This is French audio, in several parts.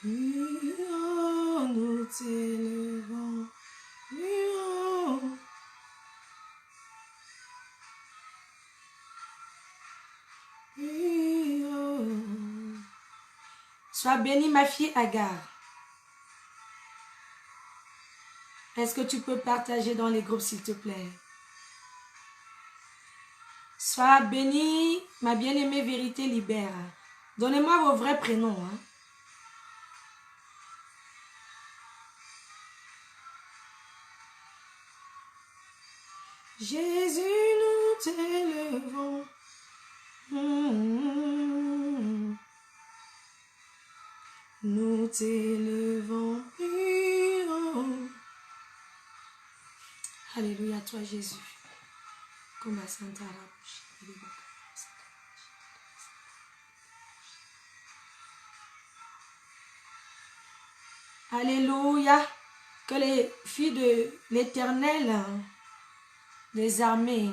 Plus haut nous t'élevons, plus haut. Plus haut. Sois bénie ma fille Agar. Est-ce que tu peux partager dans les groupes s'il te plaît? Sois bénie ma bien-aimée Vérité Libère. Donnez-moi vos vrais prénoms. Hein. Jésus, nous t'élevons. Nous t'élevons plus haut. Alléluia, toi Jésus. Alléluia. Que les filles de l'Éternel, les armées,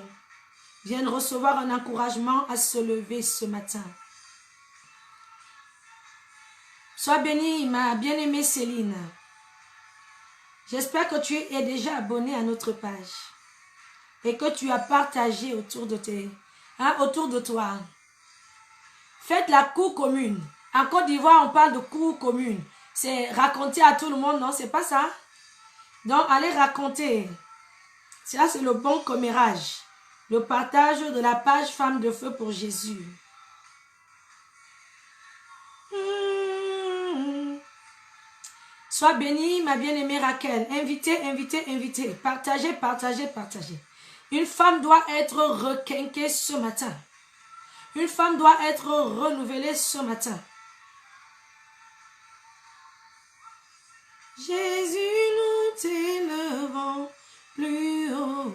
viennent recevoir un encouragement à se lever ce matin. Sois bénie, ma bien-aimée Céline. J'espère que tu es déjà abonnée à notre page et que tu as partagé autour de toi. Faites la cour commune. En Côte d'Ivoire, on parle de cour commune. C'est raconter à tout le monde, non? C'est pas ça? Donc, allez raconter. Ça, c'est le bon commérage. Le partage de la page Femme de Feu pour Jésus. Sois bénie, ma bien-aimée Raquel. Invitez. Partagez. Une femme doit être requinquée ce matin. Une femme doit être renouvelée ce matin. Jésus, nous t'élevons plus haut.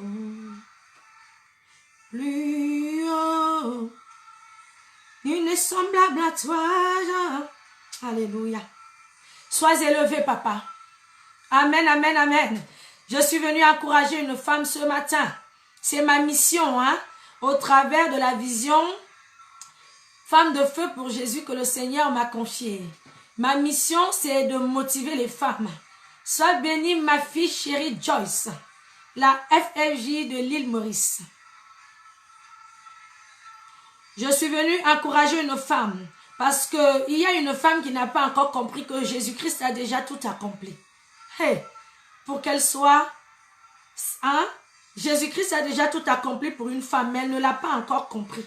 Plus haut. Nul n'est semblable à toi. Alléluia. Sois élevé, papa. Amen. Je suis venue encourager une femme ce matin. C'est ma mission, au travers de la vision Femme de Feu pour Jésus que le Seigneur m'a confiée. Ma mission, c'est de motiver les femmes. Sois bénie, ma fille chérie Joyce, la FFJ de l'île Maurice. Je suis venue encourager une femme parce qu'il y a une femme qui n'a pas encore compris que Jésus-Christ a déjà tout accompli. Hey, pour qu'elle soit... Jésus-Christ a déjà tout accompli pour une femme, mais elle ne l'a pas encore compris.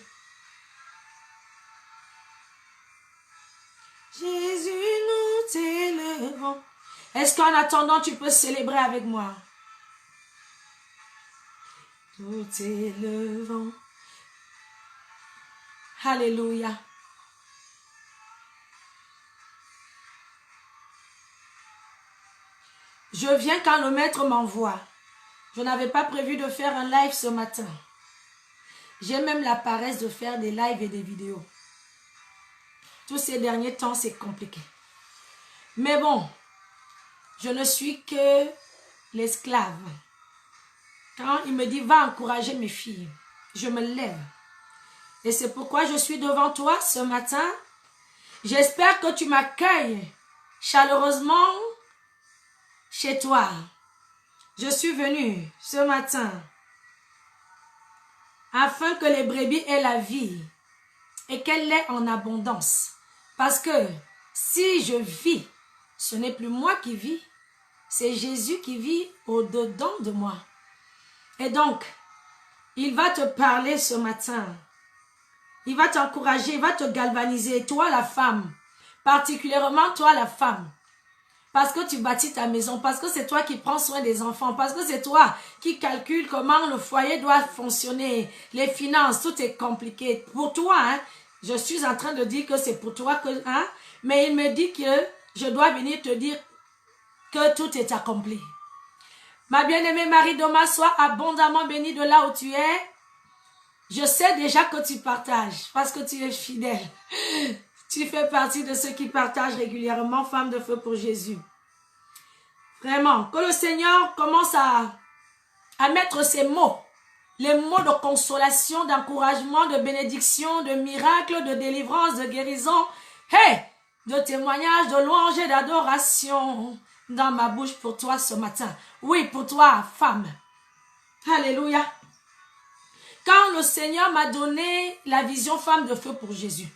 Jésus, nous t'élevons. Est-ce qu'en attendant, tu peux célébrer avec moi? Nous t'élevons. Alléluia. Je viens quand le maître m'envoie. Je n'avais pas prévu de faire un live ce matin. J'ai même la paresse de faire des lives et des vidéos. Tous ces derniers temps, c'est compliqué. Mais bon, je ne suis que l'esclave. Quand il me dit, va encourager mes filles, je me lève. Et c'est pourquoi je suis devant toi ce matin. J'espère que tu m'accueilles chaleureusement chez toi. Je suis venue ce matin afin que les brebis aient la vie et qu'elle l'ait en abondance. Parce que si je vis, ce n'est plus moi qui vis, c'est Jésus qui vit au-dedans de moi. Et donc, il va te parler ce matin. Il va t'encourager, il va te galvaniser. Toi la femme, particulièrement toi la femme, parce que tu bâtis ta maison, parce que c'est toi qui prends soin des enfants, parce que c'est toi qui calcule comment le foyer doit fonctionner, les finances, tout est compliqué. Pour toi, hein, je suis en train de dire que c'est pour toi que, hein, mais il me dit que je dois venir te dire que tout est accompli. Ma bien-aimée Marie Doma, sois abondamment bénie de là où tu es. Je sais déjà que tu partages parce que tu es fidèle. Tu fais partie de ceux qui partagent régulièrement, femme de feu pour Jésus. Vraiment, que le Seigneur commence à mettre ces mots, les mots de consolation, d'encouragement, de bénédiction, de miracle, de délivrance, de guérison, hey, de témoignage, de louange et d'adoration dans ma bouche pour toi ce matin. Oui, pour toi, femme. Alléluia. Quand le Seigneur m'a donné la vision femme de feu pour Jésus,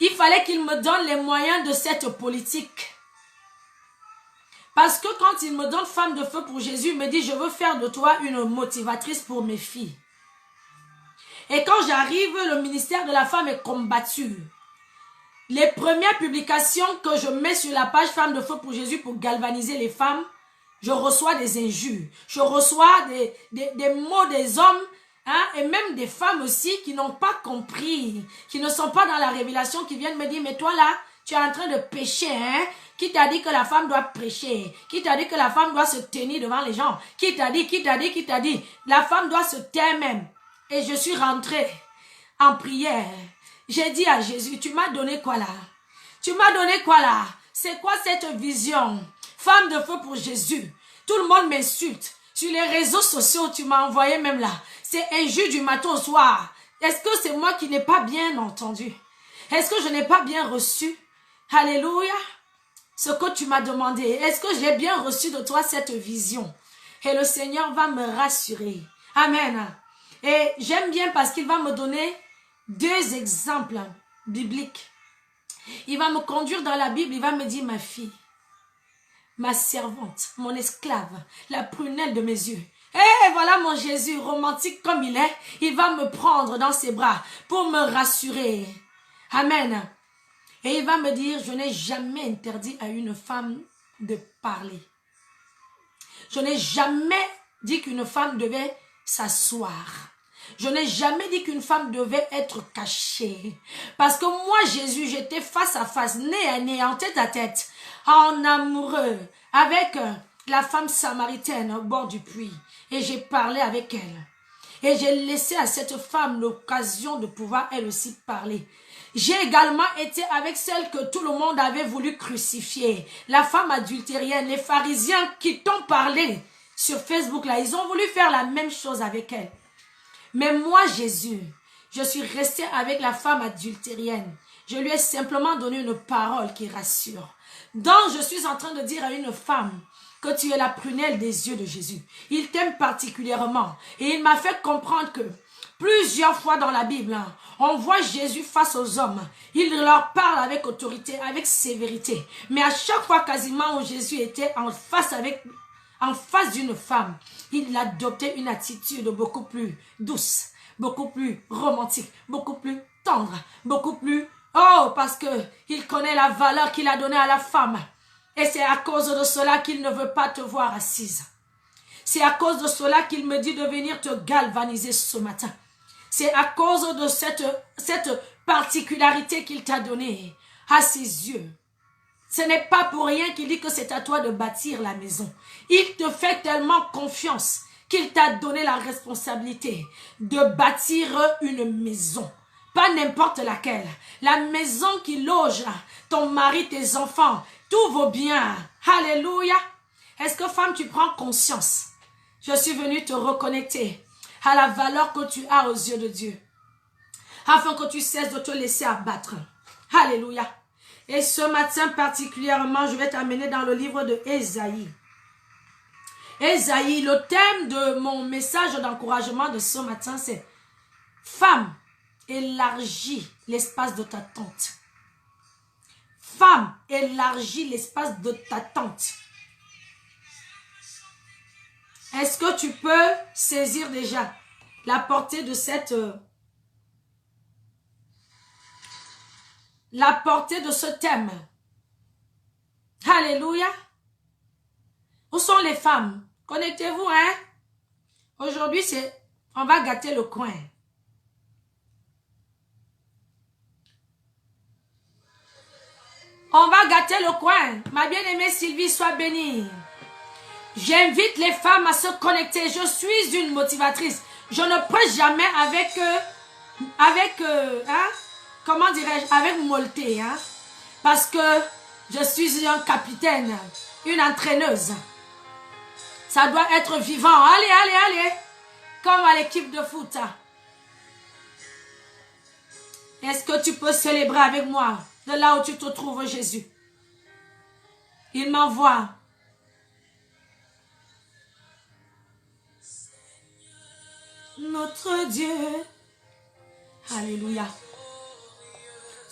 il fallait qu'il me donne les moyens de cette politique. Parce que quand il me donne femme de feu pour Jésus, il me dit, je veux faire de toi une motivatrice pour mes filles. Et quand j'arrive, le ministère de la femme est combattu. Les premières publications que je mets sur la page femme de feu pour Jésus pour galvaniser les femmes, je reçois des injures, je reçois des mots des hommes, hein, et même des femmes aussi qui n'ont pas compris, qui ne sont pas dans la révélation, qui viennent me dire, mais toi là, tu es en train de pécher, hein? Qui t'a dit que la femme doit prêcher? Qui t'a dit que la femme doit se tenir devant les gens? Qui t'a dit? La femme doit se taire même. Et je suis rentrée en prière. J'ai dit à Jésus, tu m'as donné quoi là? Tu m'as donné quoi là? C'est quoi cette vision? Femme de feu pour Jésus. Tout le monde m'insulte. Sur les réseaux sociaux, tu m'as envoyé même là. C'est injure du matin au soir. Est-ce que c'est moi qui n'ai pas bien entendu? Est-ce que je n'ai pas bien reçu? Alléluia. Ce que tu m'as demandé. Est-ce que j'ai bien reçu de toi cette vision? Et le Seigneur va me rassurer. Amen. Et j'aime bien parce qu'il va me donner 2 exemples bibliques. Il va me conduire dans la Bible. Il va me dire, ma fille, ma servante, mon esclave, la prunelle de mes yeux. Et voilà mon Jésus, romantique comme il est, il va me prendre dans ses bras pour me rassurer. Amen. Et il va me dire, je n'ai jamais interdit à une femme de parler. Je n'ai jamais dit qu'une femme devait s'asseoir. Je n'ai jamais dit qu'une femme devait être cachée. Parce que moi, Jésus, j'étais face à face, nez à nez, en tête à tête, en amoureux, avec la femme samaritaine au bord du puits. Et j'ai parlé avec elle. Et j'ai laissé à cette femme l'occasion de pouvoir elle aussi parler. J'ai également été avec celle que tout le monde avait voulu crucifier. La femme adultérienne, les pharisiens qui t'ont parlé sur Facebook là, ils ont voulu faire la même chose avec elle. Mais moi, Jésus, je suis restée avec la femme adultérienne. Je lui ai simplement donné une parole qui rassure. Donc, je suis en train de dire à une femme que tu es la prunelle des yeux de Jésus. Il t'aime particulièrement. Et il m'a fait comprendre que plusieurs fois dans la Bible, on voit Jésus face aux hommes. Il leur parle avec autorité, avec sévérité. Mais à chaque fois quasiment où Jésus était en face d'une femme, il adoptait une attitude beaucoup plus douce, beaucoup plus romantique, beaucoup plus tendre, beaucoup plus... Oh, parce que il connaît la valeur qu'il a donnée à la femme. Et c'est à cause de cela qu'il ne veut pas te voir assise. C'est à cause de cela qu'il me dit de venir te galvaniser ce matin. C'est à cause de cette particularité qu'il t'a donnée à ses yeux. Ce n'est pas pour rien qu'il dit que c'est à toi de bâtir la maison. Il te fait tellement confiance qu'il t'a donné la responsabilité de bâtir une maison. Pas n'importe laquelle. La maison qui loge ton mari, tes enfants, tous vos biens. Alléluia. Est-ce que femme, tu prends conscience? Je suis venue te reconnecter à la valeur que tu as aux yeux de Dieu. Afin que tu cesses de te laisser abattre. Alléluia. Et ce matin particulièrement, je vais t'amener dans le livre de Ésaïe. Ésaïe, le thème de mon message d'encouragement de ce matin, c'est « Femme, élargis l'espace de ta tente. » Femme, élargis l'espace de ta tente. Est-ce que tu peux saisir déjà la portée de cette la portée de ce thème. Alléluia. Où sont les femmes? Connectez-vous, hein? Aujourd'hui, on va gâter le coin. On va gâter le coin. Ma bien-aimée Sylvie, sois bénie. J'invite les femmes à se connecter. Je suis une motivatrice. Je ne prêche jamais comment dirais-je, avec molleté, hein? Parce que je suis un capitaine, une entraîneuse. Ça doit être vivant. Allez, allez, allez. Comme à l'équipe de foot. Est-ce que tu peux célébrer avec moi de là où tu te trouves, Jésus? Il m'envoie. Notre Dieu. Alléluia.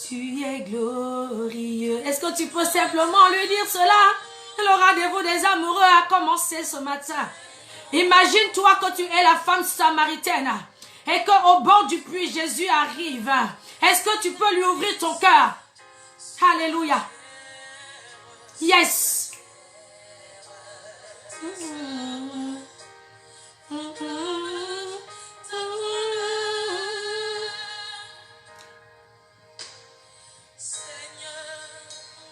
Tu es glorieux. Est-ce que tu peux simplement lui dire cela? Le rendez-vous des amoureux a commencé ce matin. Imagine-toi que tu es la femme samaritaine et qu'au bord du puits, Jésus arrive. Est-ce que tu peux lui ouvrir ton cœur? Alléluia. Yes.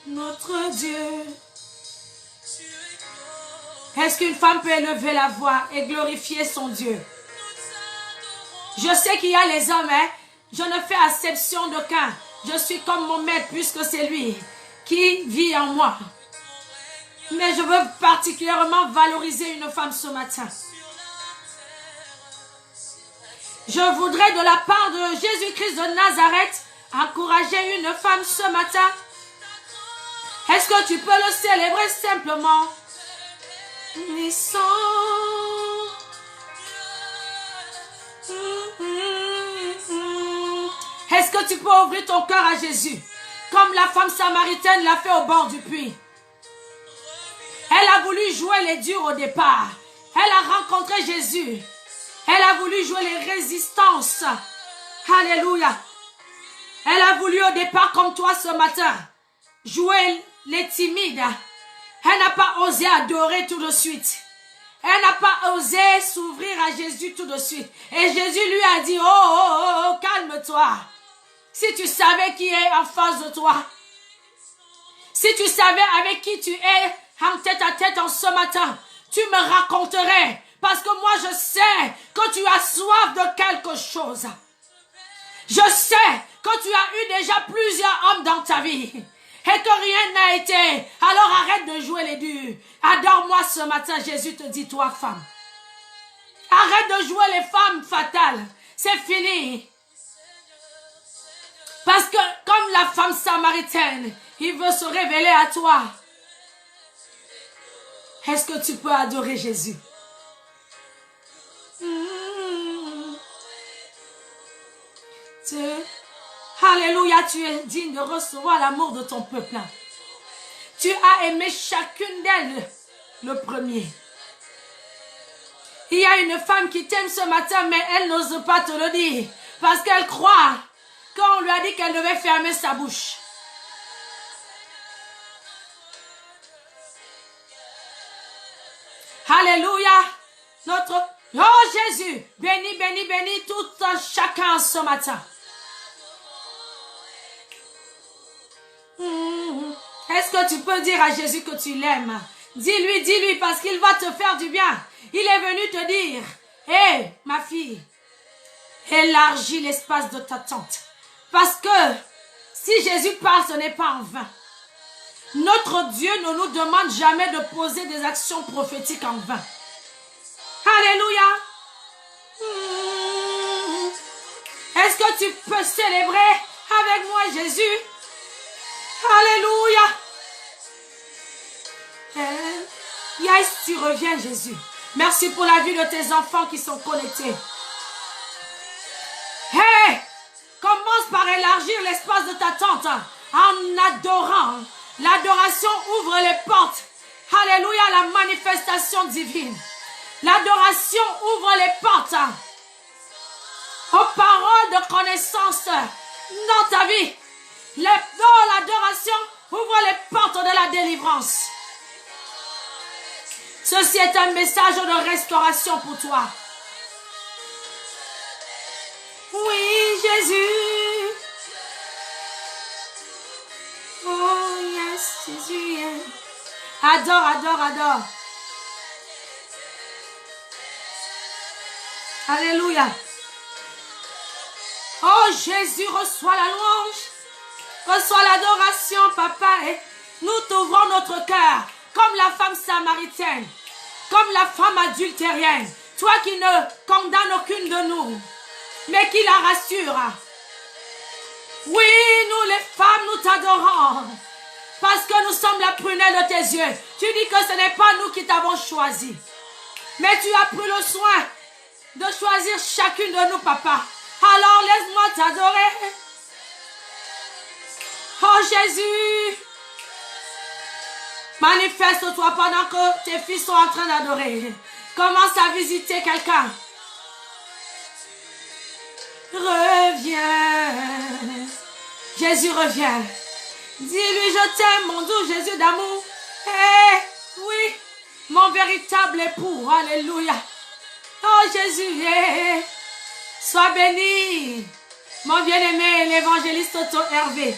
Notre Dieu. Est-ce qu'une femme peut élever la voix et glorifier son Dieu? Je sais qu'il y a les hommes, hein? Je ne fais exception d'aucun. Je suis comme mon maître puisque c'est lui qui vit en moi. Mais je veux particulièrement valoriser une femme ce matin. Je voudrais de la part de Jésus-Christ de Nazareth encourager une femme ce matin. Est-ce que tu peux le célébrer simplement? Est-ce que tu peux ouvrir ton cœur à Jésus? Comme la femme samaritaine l'a fait au bord du puits. Elle a voulu jouer les durs au départ. Elle a rencontré Jésus. Elle a voulu jouer les résistances. Alléluia. Elle a voulu au départ comme toi ce matin. Jouer les timides. Elle n'a pas osé adorer tout de suite. Elle n'a pas osé s'ouvrir à Jésus tout de suite. Et Jésus lui a dit, oh, calme-toi. Si tu savais qui est en face de toi. Si tu savais avec qui tu es en tête à tête en ce matin, tu me raconterais. Parce que moi je sais que tu as soif de quelque chose. Je sais que tu as eu déjà plusieurs hommes dans ta vie. Et que rien n'a été. Alors arrête de jouer les durs. Adore-moi ce matin. Jésus te dit, toi femme. Arrête de jouer les femmes fatales. C'est fini. Parce que comme la femme samaritaine, il veut se révéler à toi. Est-ce que tu peux adorer Jésus? Alléluia, tu es digne de recevoir l'amour de ton peuple. Tu as aimé chacune d'elles le premier. Il y a une femme qui t'aime ce matin, mais elle n'ose pas te le dire. Parce qu'elle croit qu'on lui a dit qu'elle devait fermer sa bouche. Alléluia. Oh Jésus, bénis, bénis, bénis tout chacun ce matin. Est-ce que tu peux dire à Jésus que tu l'aimes? Dis-lui, parce qu'il va te faire du bien. Il est venu te dire, hé, ma fille, élargis l'espace de ta tente. Parce que si Jésus parle, ce n'est pas en vain. Notre Dieu ne nous demande jamais de poser des actions prophétiques en vain. Alléluia. Est-ce que tu peux célébrer avec moi Jésus? Alléluia. Yes, tu reviens Jésus. Merci pour la vie de tes enfants qui sont connectés. Hey, commence par élargir l'espace de ta tente en adorant. L'adoration ouvre les portes. Alléluia, la manifestation divine. L'adoration ouvre les portes aux paroles de connaissance dans ta vie. L'adoration ouvre les portes de la délivrance. Ceci est un message de restauration pour toi. Oui, Jésus. Oh, yes, Jésus. Yes. Adore, adore, adore. Alléluia. Oh, Jésus, reçois la louange. Reçois l'adoration, papa. Et nous t'ouvrons notre cœur comme la femme samaritaine, comme la femme adultérienne. Toi qui ne condamnes aucune de nous, mais qui la rassure. Oui, nous les femmes, nous t'adorons. Parce que nous sommes la prunelle de tes yeux. Tu dis que ce n'est pas nous qui t'avons choisi. Mais tu as pris le soin de choisir chacune de nous, papa. Alors laisse-moi t'adorer. Oh Jésus. Manifeste-toi pendant que tes fils sont en train d'adorer. Commence à visiter quelqu'un. Reviens. Jésus revient. Dis-lui, je t'aime, mon doux Jésus d'amour. Eh, oui, mon véritable époux. Alléluia. Oh Jésus, sois béni. Mon bien-aimé, l'évangéliste Otto Hervé.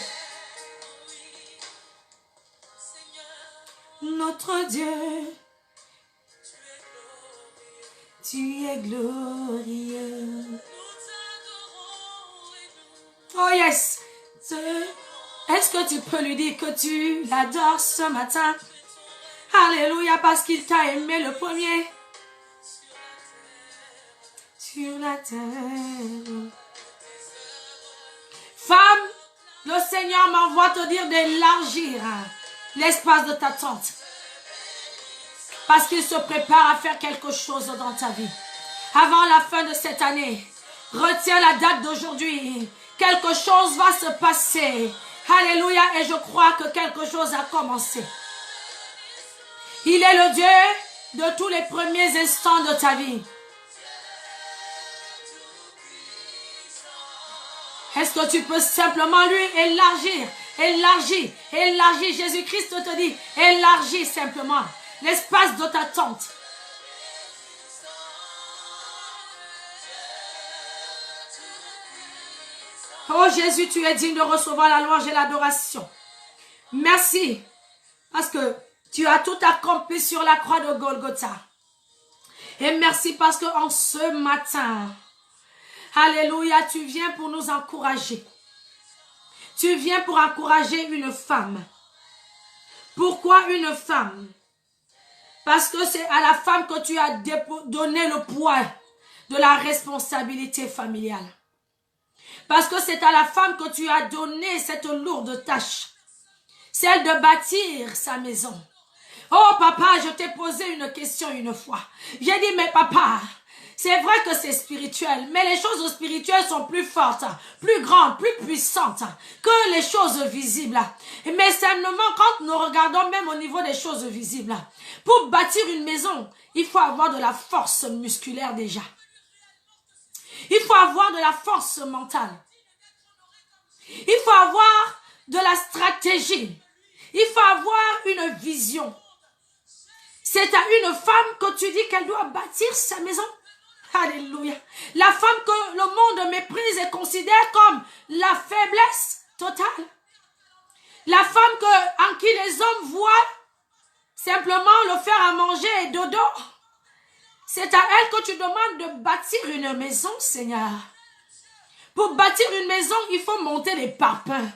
Notre Dieu, tu es glorieux. Oh yes. Est-ce que tu peux lui dire que tu l'adores ce matin? Alléluia, parce qu'il t'a aimé le premier. Sur la terre. Femme, le Seigneur m'envoie te dire d'élargir l'espace de ta tente. Parce qu'il se prépare à faire quelque chose dans ta vie. Avant la fin de cette année, retiens la date d'aujourd'hui. Quelque chose va se passer. Alléluia, et je crois que quelque chose a commencé. Il est le Dieu de tous les premiers instants de ta vie. Est-ce que tu peux simplement lui élargir, élargir, élargir. Jésus-Christ te dit, élargis simplement l'espace de ta tente. Oh Jésus, tu es digne de recevoir la louange et l'adoration. Merci, parce que tu as tout accompli sur la croix de Golgotha. Et merci parce que en ce matin, alléluia, tu viens pour nous encourager. Tu viens pour encourager une femme. Pourquoi une femme? Parce que c'est à la femme que tu as donné le poids de la responsabilité familiale. Parce que c'est à la femme que tu as donné cette lourde tâche. Celle de bâtir sa maison. Oh papa, je t'ai posé une question une fois. J'ai dit, mais papa, c'est vrai que c'est spirituel, mais les choses spirituelles sont plus fortes, plus grandes, plus puissantes que les choses visibles. Mais simplement, quand nous regardons même au niveau des choses visibles, pour bâtir une maison, il faut avoir de la force musculaire déjà. Il faut avoir de la force mentale. Il faut avoir de la stratégie. Il faut avoir une vision. C'est à une femme que tu dis qu'elle doit bâtir sa maison. Alléluia. La femme que le monde méprise et considère comme la faiblesse totale. La femme en qui les hommes voient simplement le faire à manger et dodo. C'est à elle que tu demandes de bâtir une maison, Seigneur. Pour bâtir une maison, il faut monter les parpaings.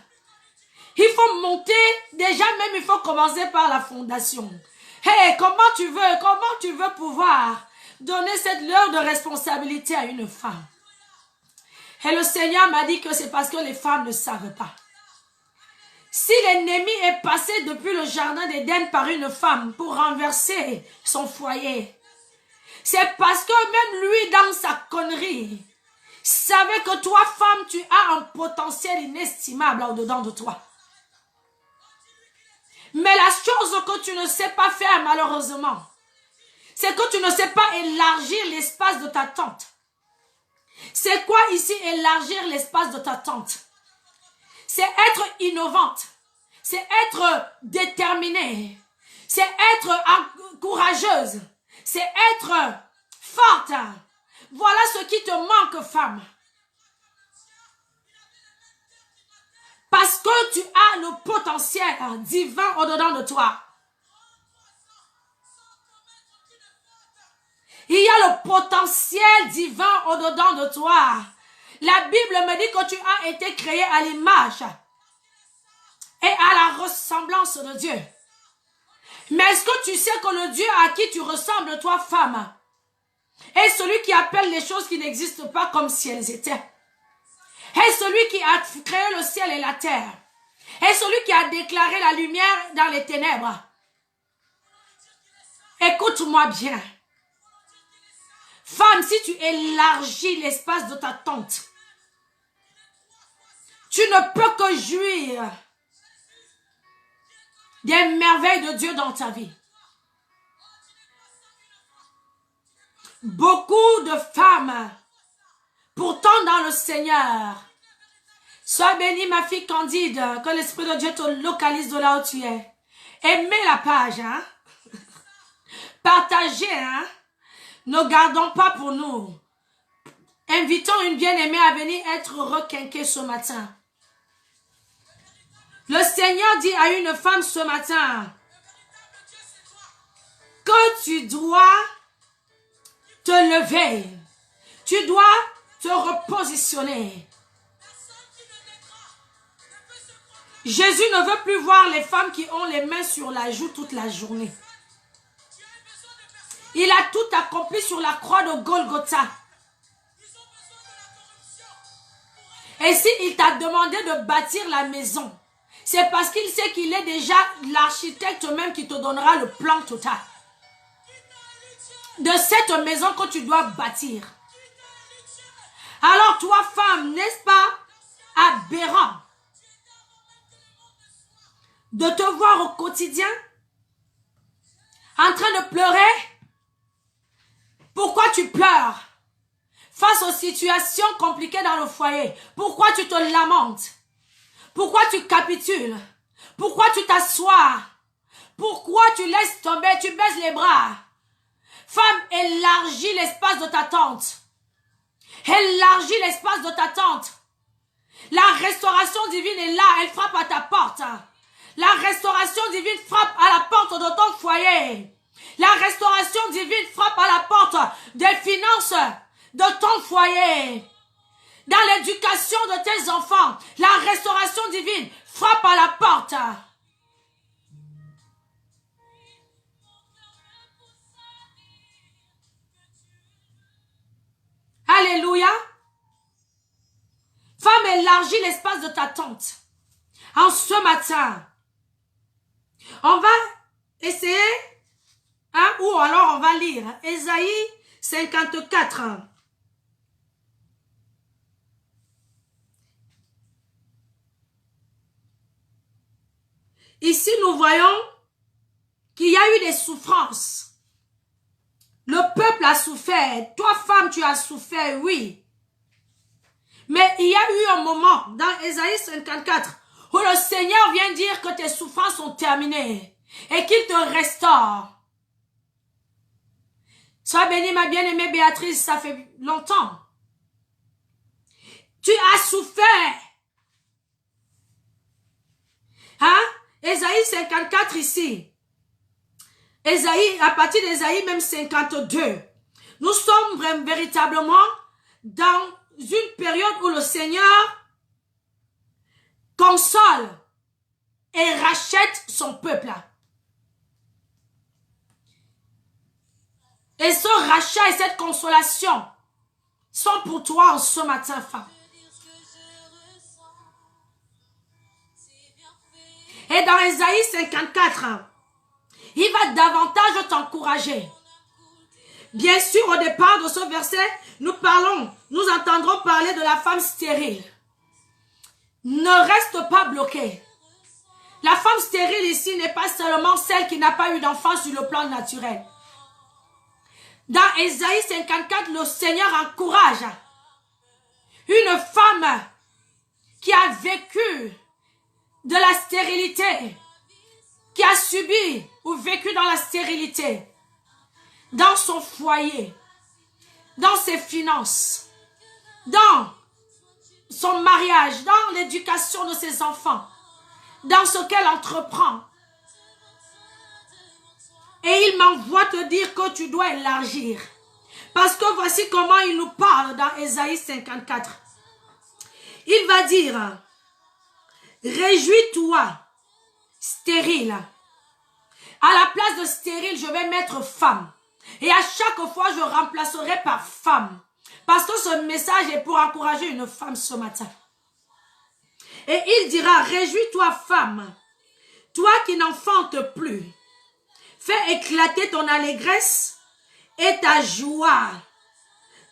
Il faut monter, déjà même il faut commencer par la fondation. Hey, comment tu veux pouvoir donner cette leurre de responsabilité à une femme? Et le Seigneur m'a dit que c'est parce que les femmes ne savent pas. Si l'ennemi est passé depuis le jardin d'Éden par une femme pour renverser son foyer, c'est parce que même lui, dans sa connerie, savait que toi, femme, tu as un potentiel inestimable au-dedans de toi. Mais la chose que tu ne sais pas faire, malheureusement, c'est que tu ne sais pas élargir l'espace de ta tente. C'est quoi ici élargir l'espace de ta tente? c'est être innovante, c'est être déterminée, c'est être courageuse, c'est être forte. Voilà ce qui te manque, femme. Parce que tu as le potentiel divin au-dedans de toi. Il y a le potentiel divin au-dedans de toi. La Bible me dit que tu as été créé à l'image et à la ressemblance de Dieu. Mais est-ce que tu sais que le Dieu à qui tu ressembles, toi, femme, est celui qui appelle les choses qui n'existent pas comme si elles étaient? Est celui qui a créé le ciel et la terre? Est celui qui a déclaré la lumière dans les ténèbres? Écoute-moi bien. Femme, si tu élargis l'espace de ta tente, tu ne peux que jouir des merveilles de Dieu dans ta vie. Beaucoup de femmes, pourtant dans le Seigneur, sois bénie ma fille Candide, que l'Esprit de Dieu te localise de là où tu es. Aimez la page, hein? Partagez, hein? Ne gardons pas pour nous. Invitons une bien-aimée à venir être requinquée ce matin. Le Seigneur dit à une femme ce matin que tu dois te lever. Tu dois te repositionner. Jésus ne veut plus voir les femmes qui ont les mains sur la joue toute la journée. Il a tout accompli sur la croix de Golgotha. Et s'il t'a demandé de bâtir la maison, c'est parce qu'il sait qu'il est déjà l'architecte même qui te donnera le plan total de cette maison que tu dois bâtir. Alors toi, femme, n'est-ce pas aberrant de te voir au quotidien en train de pleurer? Pourquoi tu pleures face aux situations compliquées dans le foyer? Pourquoi tu te lamentes? Pourquoi tu capitules? Pourquoi tu t'assois? Pourquoi tu laisses tomber? Tu baisses les bras. Femme, élargis l'espace de ta tente. Élargis l'espace de ta tente. La restauration divine est là, elle frappe à ta porte. La restauration divine frappe à la porte de ton foyer. La restauration divine frappe à la porte des finances de ton foyer. Dans l'éducation de tes enfants, la restauration divine frappe à la porte. Alléluia. Femme, élargis l'espace de ta tente. En ce matin, on va essayer, hein, ou alors on va lire Ésaïe 54. Ici, nous voyons qu'il y a eu des souffrances. Le peuple a souffert. Toi, femme, tu as souffert, oui. Mais il y a eu un moment dans Ésaïe 54 où le Seigneur vient dire que tes souffrances sont terminées et qu'il te restaure. Sois bénie, ma bien-aimée Béatrice, ça fait longtemps. Tu as souffert. Hein? Ésaïe 54 ici. Ésaïe, à partir d'Ésaïe même 52. Nous sommes véritablement dans une période où le Seigneur console et rachète son peuple. Et ce rachat et cette consolation sont pour toi en ce matin, femme. Et dans Ésaïe 54, il va davantage t'encourager. Bien sûr, au départ de ce verset, nous entendrons parler de la femme stérile. Ne reste pas bloqué. La femme stérile ici n'est pas seulement celle qui n'a pas eu d'enfant sur le plan naturel. Dans Ésaïe 54, le Seigneur encourage une femme qui a vécu de la stérilité, qui a subi ou vécu dans la stérilité, dans son foyer, dans ses finances, dans son mariage, dans l'éducation de ses enfants, dans ce qu'elle entreprend. Et il m'envoie te dire que tu dois élargir. Parce que voici comment il nous parle dans Ésaïe 54. Il va dire, réjouis-toi, stérile. À la place de stérile, je vais mettre femme. Et à chaque fois, je remplacerai par femme. Parce que ce message est pour encourager une femme ce matin. Et il dira, réjouis-toi femme, toi qui n'enfantes plus. Fais éclater ton allégresse et ta joie,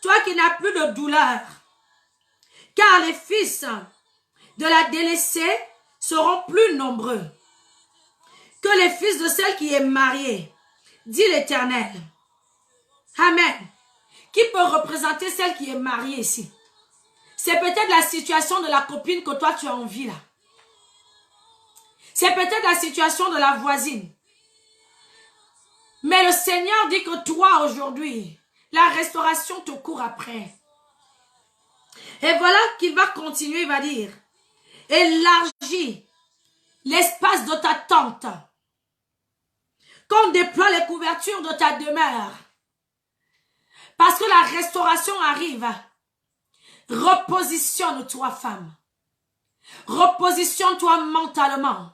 toi qui n'as plus de douleur. Car les fils de la délaissée seront plus nombreux que les fils de celle qui est mariée, dit l'Éternel. Amen. Qui peut représenter celle qui est mariée ici? C'est peut-être la situation de la copine que toi tu as envie là. C'est peut-être la situation de la voisine. Mais le Seigneur dit que toi aujourd'hui, la restauration te court après. Et voilà qu'il va continuer, il va dire, élargis l'espace de ta tente, qu'on déploie les couvertures de ta demeure. Parce que la restauration arrive. Repositionne-toi, femme. Repositionne-toi mentalement.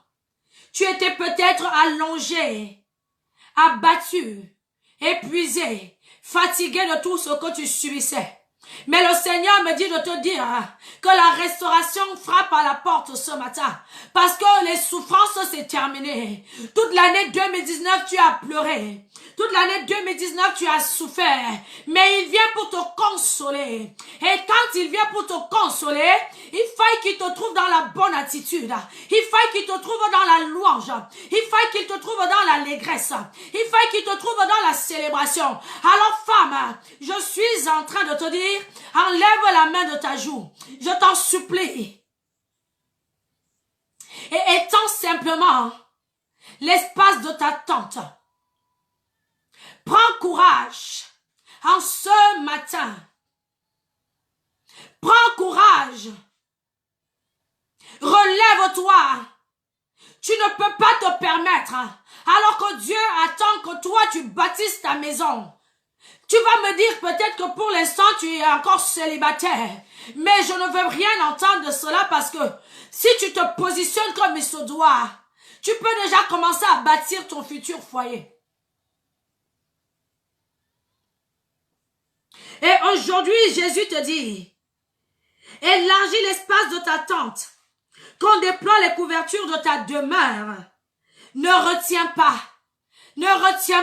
Tu étais peut-être allongée, abattue, épuisée, fatiguée de tout ce que tu subissais. Mais le Seigneur me dit de te dire que la restauration frappe à la porte ce matin. Parce que les souffrances c'est terminé. Toute l'année 2019 tu as pleuré. Toute l'année 2019 tu as souffert. Mais il vient pour te consoler. Et quand il vient pour te consoler, il faille qu'il te trouve dans la bonne attitude. Il faille qu'il te trouve dans la louange. Il faille qu'il te trouve dans l'allégresse. Il faille qu'il te trouve dans la célébration. Alors femme, je suis en train de te dire, enlève la main de ta joue. Je t'en supplie. Et étends simplement l'espace de ta tente. Prends courage en ce matin. Prends courage. Relève-toi. Tu ne peux pas te permettre, alors que Dieu attend que toi tu bâtisses ta maison. Tu vas me dire peut-être que pour l'instant tu es encore célibataire. Mais je ne veux rien entendre de cela parce que si tu te positionnes comme il se doit, tu peux déjà commencer à bâtir ton futur foyer. Et aujourd'hui, Jésus te dit, élargis l'espace de ta tente, qu'on déploie les couvertures de ta demeure. Ne retiens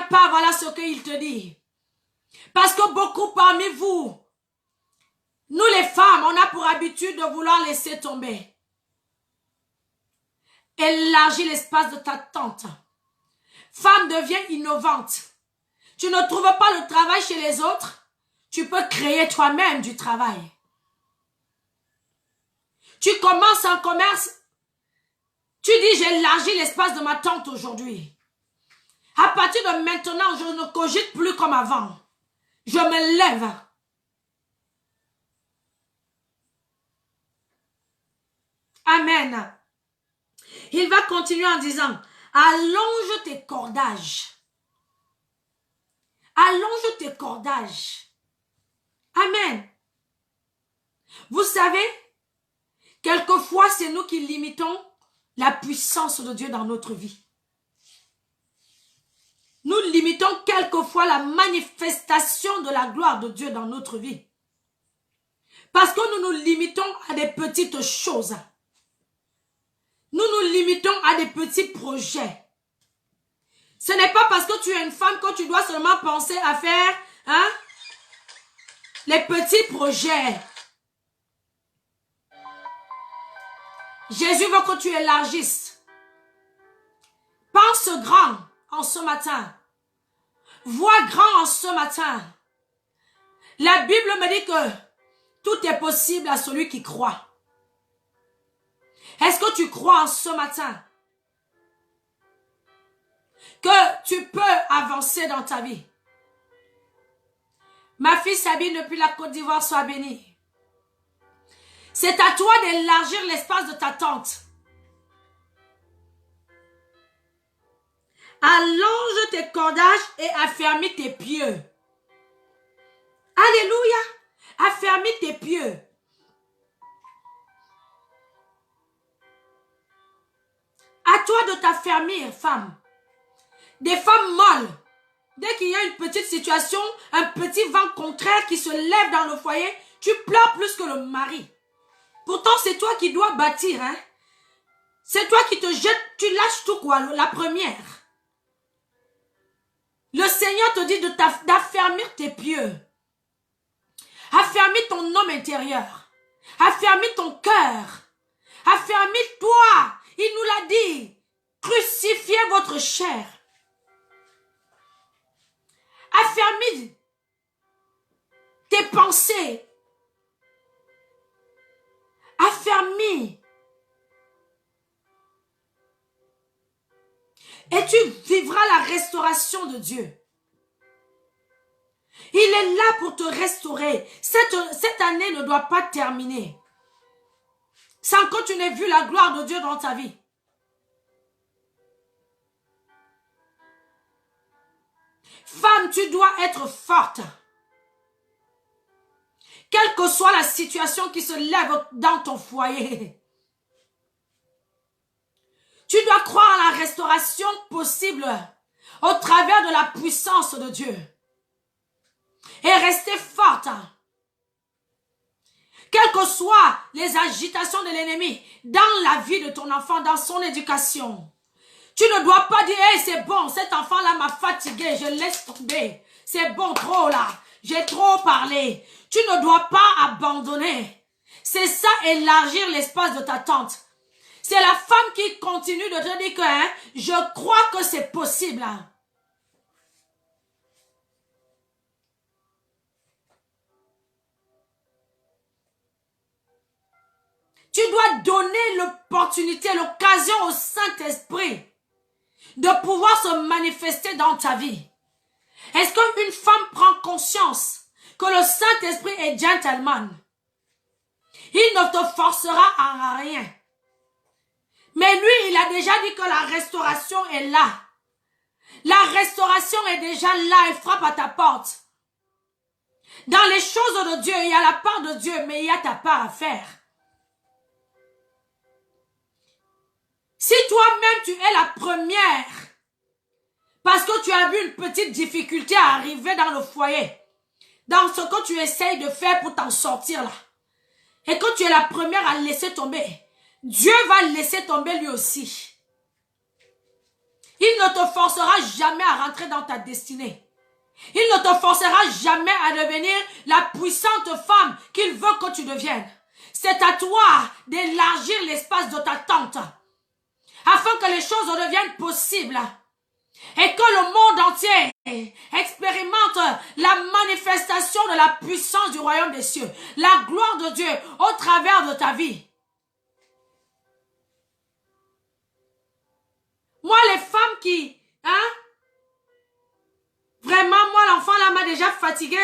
pas, voilà ce qu'il te dit. Parce que beaucoup parmi vous, nous les femmes, on a pour habitude de vouloir laisser tomber. Élargis l'espace de ta tente. Femme, deviens innovante. Tu ne trouves pas le travail chez les autres, tu peux créer toi-même du travail. Tu commences un commerce, tu dis j'élargis l'espace de ma tente aujourd'hui. À partir de maintenant, je ne cogite plus comme avant. Je me lève. Amen. Il va continuer en disant, allonge tes cordages. Allonge tes cordages. Amen. Vous savez, quelquefois c'est nous qui limitons la puissance de Dieu dans notre vie. Nous limitons quelquefois la manifestation de la gloire de Dieu dans notre vie. Parce que nous nous limitons à des petites choses. Nous nous limitons à des petits projets. Ce n'est pas parce que tu es une femme que tu dois seulement penser à faire les petits projets. Jésus veut que tu élargisses. Pense grand en ce matin. Vois grand en ce matin. La Bible me dit que tout est possible à celui qui croit. Est-ce que tu crois en ce matin que tu peux avancer dans ta vie? Ma fille Sabine depuis la Côte d'Ivoire, soit bénie. C'est à toi d'élargir l'espace de ta tente. Allonge tes cordages et affermis tes pieux. Alléluia. Affermis tes pieux. À toi de t'affermir, femme. Des femmes molles. Dès qu'il y a une petite situation, un petit vent contraire qui se lève dans le foyer, tu pleures plus que le mari. Pourtant, c'est toi qui dois bâtir, hein. C'est toi qui te jettes, tu lâches tout quoi, la première. Le Seigneur te dit d'affermir tes pieux. Affermis ton homme intérieur. Affermis ton cœur. Affermis-toi. Il nous l'a dit. Crucifiez votre chair. Affermis tes pensées. Affermis. Et tu vivras la restauration de Dieu. Il est là pour te restaurer. Cette année ne doit pas terminer sans que tu n'aies vu la gloire de Dieu dans ta vie. Femme, tu dois être forte. Quelle que soit la situation qui se lève dans ton foyer. Tu dois croire à la restauration possible au travers de la puissance de Dieu. Et rester forte. Quelles que soient les agitations de l'ennemi dans la vie de ton enfant, dans son éducation. Tu ne dois pas dire, hey, c'est bon, cet enfant-là m'a fatigué, je laisse tomber. C'est bon, trop là, j'ai trop parlé. Tu ne dois pas abandonner. C'est ça, élargir l'espace de ta tente. C'est la femme qui continue de te dire que je crois que c'est possible. Tu dois donner l'opportunité, l'occasion au Saint-Esprit de pouvoir se manifester dans ta vie. Est-ce qu'une femme prend conscience que le Saint-Esprit est gentleman? Il ne te forcera à rien. Mais lui, il a déjà dit que la restauration est là. La restauration est déjà là, elle frappe à ta porte. Dans les choses de Dieu, il y a la part de Dieu, mais il y a ta part à faire. Si toi-même tu es la première, parce que tu as vu une petite difficulté à arriver dans le foyer, dans ce que tu essayes de faire pour t'en sortir là, et que tu es la première à laisser tomber, Dieu va laisser tomber lui aussi. Il ne te forcera jamais à rentrer dans ta destinée. Il ne te forcera jamais à devenir la puissante femme qu'il veut que tu deviennes. C'est à toi d'élargir l'espace de ta tente, afin que les choses deviennent possibles et que le monde entier expérimente la manifestation de la puissance du royaume des cieux, la gloire de Dieu au travers de ta vie. Moi, les femmes qui, vraiment, moi, l'enfant là m'a déjà fatiguée,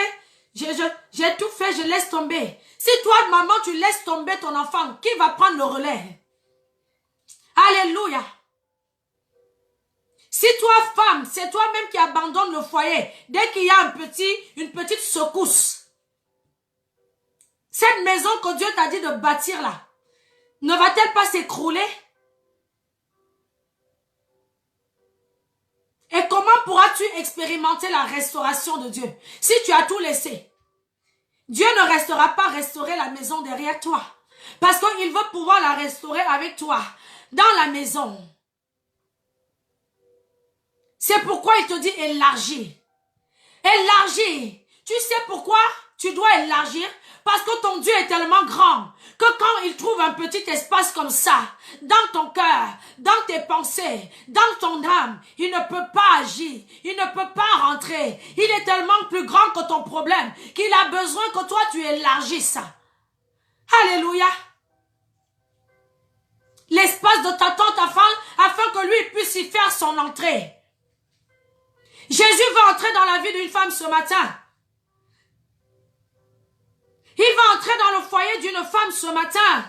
j'ai tout fait, je laisse tomber. Si toi, maman, tu laisses tomber ton enfant, qui va prendre le relais? Alléluia. Si toi, femme, c'est toi-même qui abandonne le foyer, dès qu'il y a une petite secousse, cette maison que Dieu t'a dit de bâtir là, ne va-t-elle pas s'écrouler? Et comment pourras-tu expérimenter la restauration de Dieu si tu as tout laissé? Dieu ne restera pas restaurer la maison derrière toi, parce qu'il veut pouvoir la restaurer avec toi, dans la maison. C'est pourquoi il te dit élargir. Élargir. Tu sais pourquoi tu dois élargir? Parce que ton Dieu est tellement grand que quand il trouve un petit espace comme ça, dans ton cœur, dans tes pensées, dans ton âme, il ne peut pas agir, il ne peut pas rentrer. Il est tellement plus grand que ton problème qu'il a besoin que toi tu élargisses ça. Alléluia. l'espace de ta tente afin que lui puisse y faire son entrée. Jésus va entrer dans la vie d'une femme ce matin. Il va entrer dans le foyer d'une femme ce matin.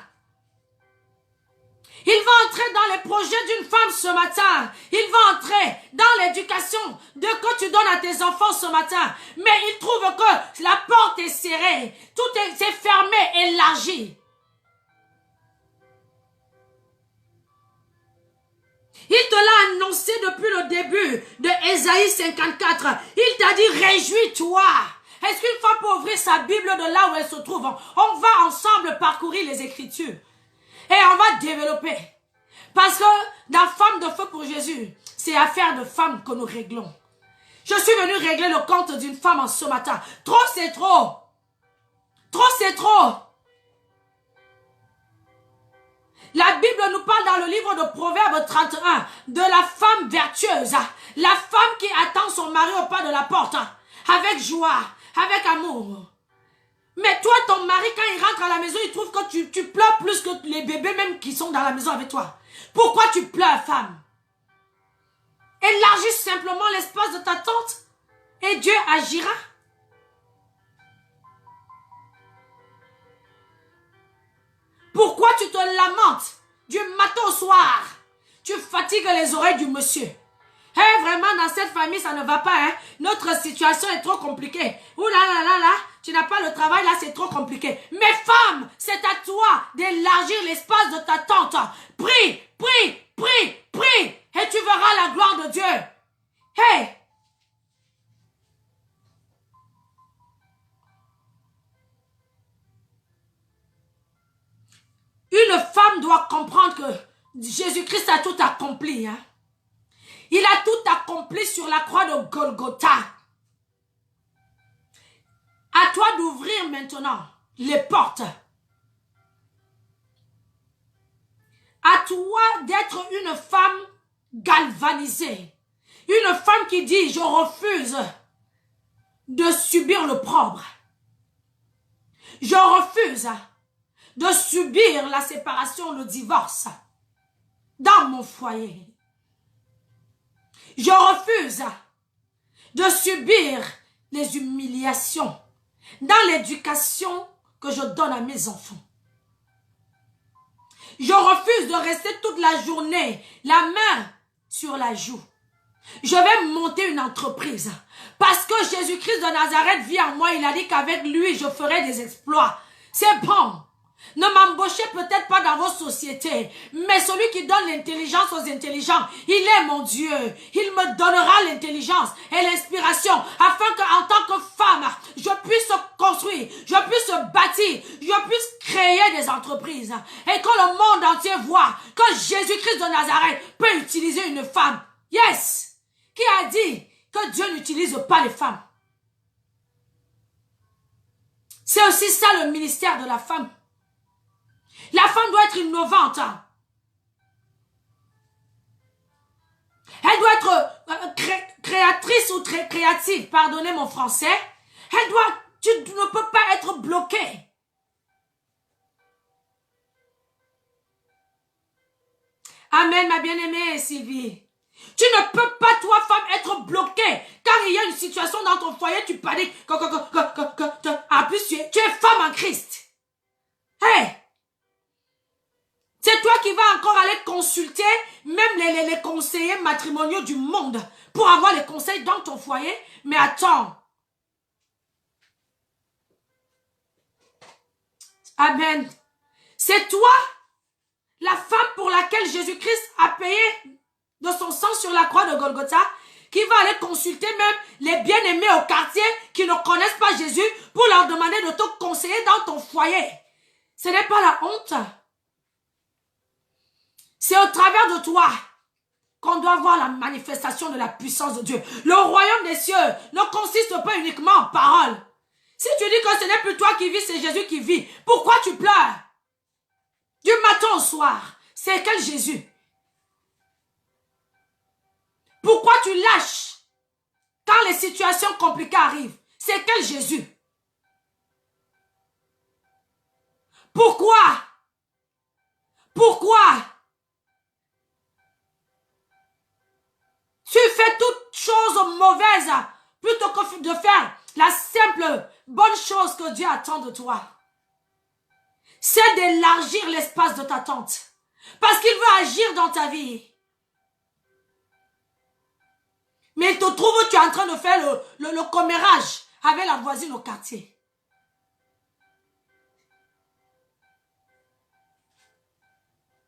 Il va entrer dans les projets d'une femme ce matin. Il va entrer dans l'éducation de que tu donnes à tes enfants ce matin. Mais il trouve que la porte est serrée. Tout est fermé, élargi. Il te l'a annoncé depuis le début de Ésaïe 54. Il t'a dit, réjouis-toi. Est-ce qu'une fois pour ouvrir sa Bible de là où elle se trouve, on va ensemble parcourir les Écritures et on va développer. Parce que dans Femme de feu pour Jésus, c'est affaire de femme que nous réglons. Je suis venu régler le compte d'une femme en ce matin. Trop, c'est trop. Trop, c'est trop. La Bible nous parle dans le livre de Proverbes 31 de la femme vertueuse. La femme qui attend son mari au pas de la porte avec joie, avec amour. Mais toi, ton mari, quand il rentre à la maison, il trouve que tu pleures plus que les bébés même qui sont dans la maison avec toi. Pourquoi tu pleures, femme? Élargis simplement l'espace de ta tente et Dieu agira. Pourquoi tu te lamentes du matin au soir? Tu fatigues les oreilles du monsieur. Hey, vraiment, dans cette famille, ça ne va pas. Hein? Notre situation est trop compliquée. Ouh là là là là, tu n'as pas le travail, là, c'est trop compliqué. Mais femme, c'est à toi d'élargir l'espace de ta tente. Prie, prie, prie, prie, et tu verras la gloire de Dieu. Hey! Une femme doit comprendre que Jésus-Christ a tout accompli. Hein? Il a tout accompli sur la croix de Golgotha. À toi d'ouvrir maintenant les portes. À toi d'être une femme galvanisée. Une femme qui dit, je refuse de subir l'opprobre. Je refuse de subir la séparation, le divorce dans mon foyer. Je refuse de subir les humiliations dans l'éducation que je donne à mes enfants. Je refuse de rester toute la journée la main sur la joue. Je vais monter une entreprise parce que Jésus-Christ de Nazareth vit en moi. Il a dit qu'avec lui, je ferai des exploits. C'est bon. Ne m'embauchez peut-être pas dans vos sociétés, mais celui qui donne l'intelligence aux intelligents, il est mon Dieu. Il me donnera l'intelligence et l'inspiration afin qu'en tant que femme, je puisse construire, je puisse bâtir, je puisse créer des entreprises et que le monde entier voit que Jésus-Christ de Nazareth peut utiliser une femme. Yes! Qui a dit que Dieu n'utilise pas les femmes? C'est aussi ça le ministère de la femme. La femme doit être innovante. Elle doit être créatrice ou très créative. Pardonnez mon français. Tu ne peux pas être bloqué. Amen, ma bien-aimée Sylvie. Tu ne peux pas, toi, femme, être bloquée. Car il y a une situation dans ton foyer, tu paniques. En plus, tu es femme en Christ. Hey! C'est toi qui vas encore aller consulter même les conseillers matrimoniaux du monde pour avoir les conseils dans ton foyer. Mais attends. Amen. C'est toi, la femme pour laquelle Jésus-Christ a payé de son sang sur la croix de Golgotha, qui va aller consulter même les bien-aimés au quartier qui ne connaissent pas Jésus pour leur demander de te conseiller dans ton foyer. Ce n'est pas la honte. C'est au travers de toi qu'on doit voir la manifestation de la puissance de Dieu. Le royaume des cieux ne consiste pas uniquement en paroles. Si tu dis que ce n'est plus toi qui vis, c'est Jésus qui vit, pourquoi tu pleures? Du matin au soir, c'est quel Jésus? Pourquoi tu lâches quand les situations compliquées arrivent? C'est quel Jésus? Pourquoi? Pourquoi? plutôt que de faire la simple bonne chose que Dieu attend de toi, c'est d'élargir l'espace de ta tente. Parce qu'il veut agir dans ta vie. Mais il te trouve où tu es en train de faire le commérage avec la voisine au quartier.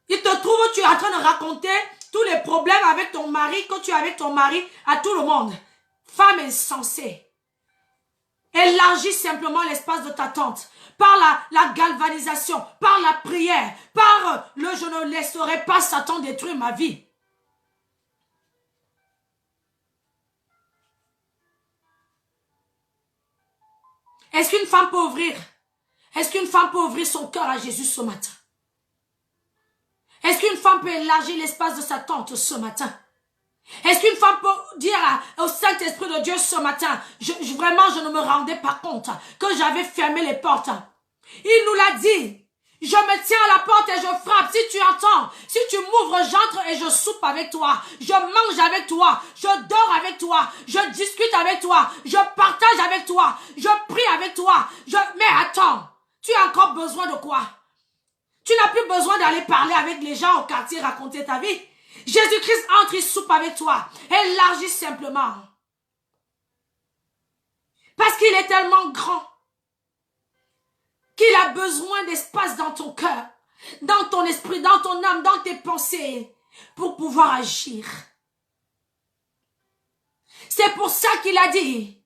Il te trouve où tu es en train de raconter tous les problèmes avec ton mari, que tu as avec ton mari, à tout le monde. Femme insensée. Élargis simplement l'espace de ta tente. Par la galvanisation, par la prière, par le je ne laisserai pas Satan détruire ma vie. Est-ce qu'une femme peut ouvrir? Est-ce qu'une femme peut ouvrir son cœur à Jésus ce matin? Est-ce qu'une femme peut élargir l'espace de sa tente ce matin? Est-ce qu'une femme peut dire au Saint-Esprit de Dieu ce matin, vraiment je ne me rendais pas compte que j'avais fermé les portes. Il nous l'a dit. Je me tiens à la porte et je frappe. Si tu entends, si tu m'ouvres, j'entre et je soupe avec toi. Je mange avec toi. Je dors avec toi. Je discute avec toi. Je partage avec toi. Je prie avec toi. Mais attends, tu as encore besoin de quoi? Tu n'as plus besoin d'aller parler avec les gens au quartier, raconter ta vie. Jésus-Christ entre, il soupe avec toi. Élargis simplement. Parce qu'il est tellement grand qu'il a besoin d'espace dans ton cœur, dans ton esprit, dans ton âme, dans tes pensées, pour pouvoir agir. C'est pour ça qu'il a dit,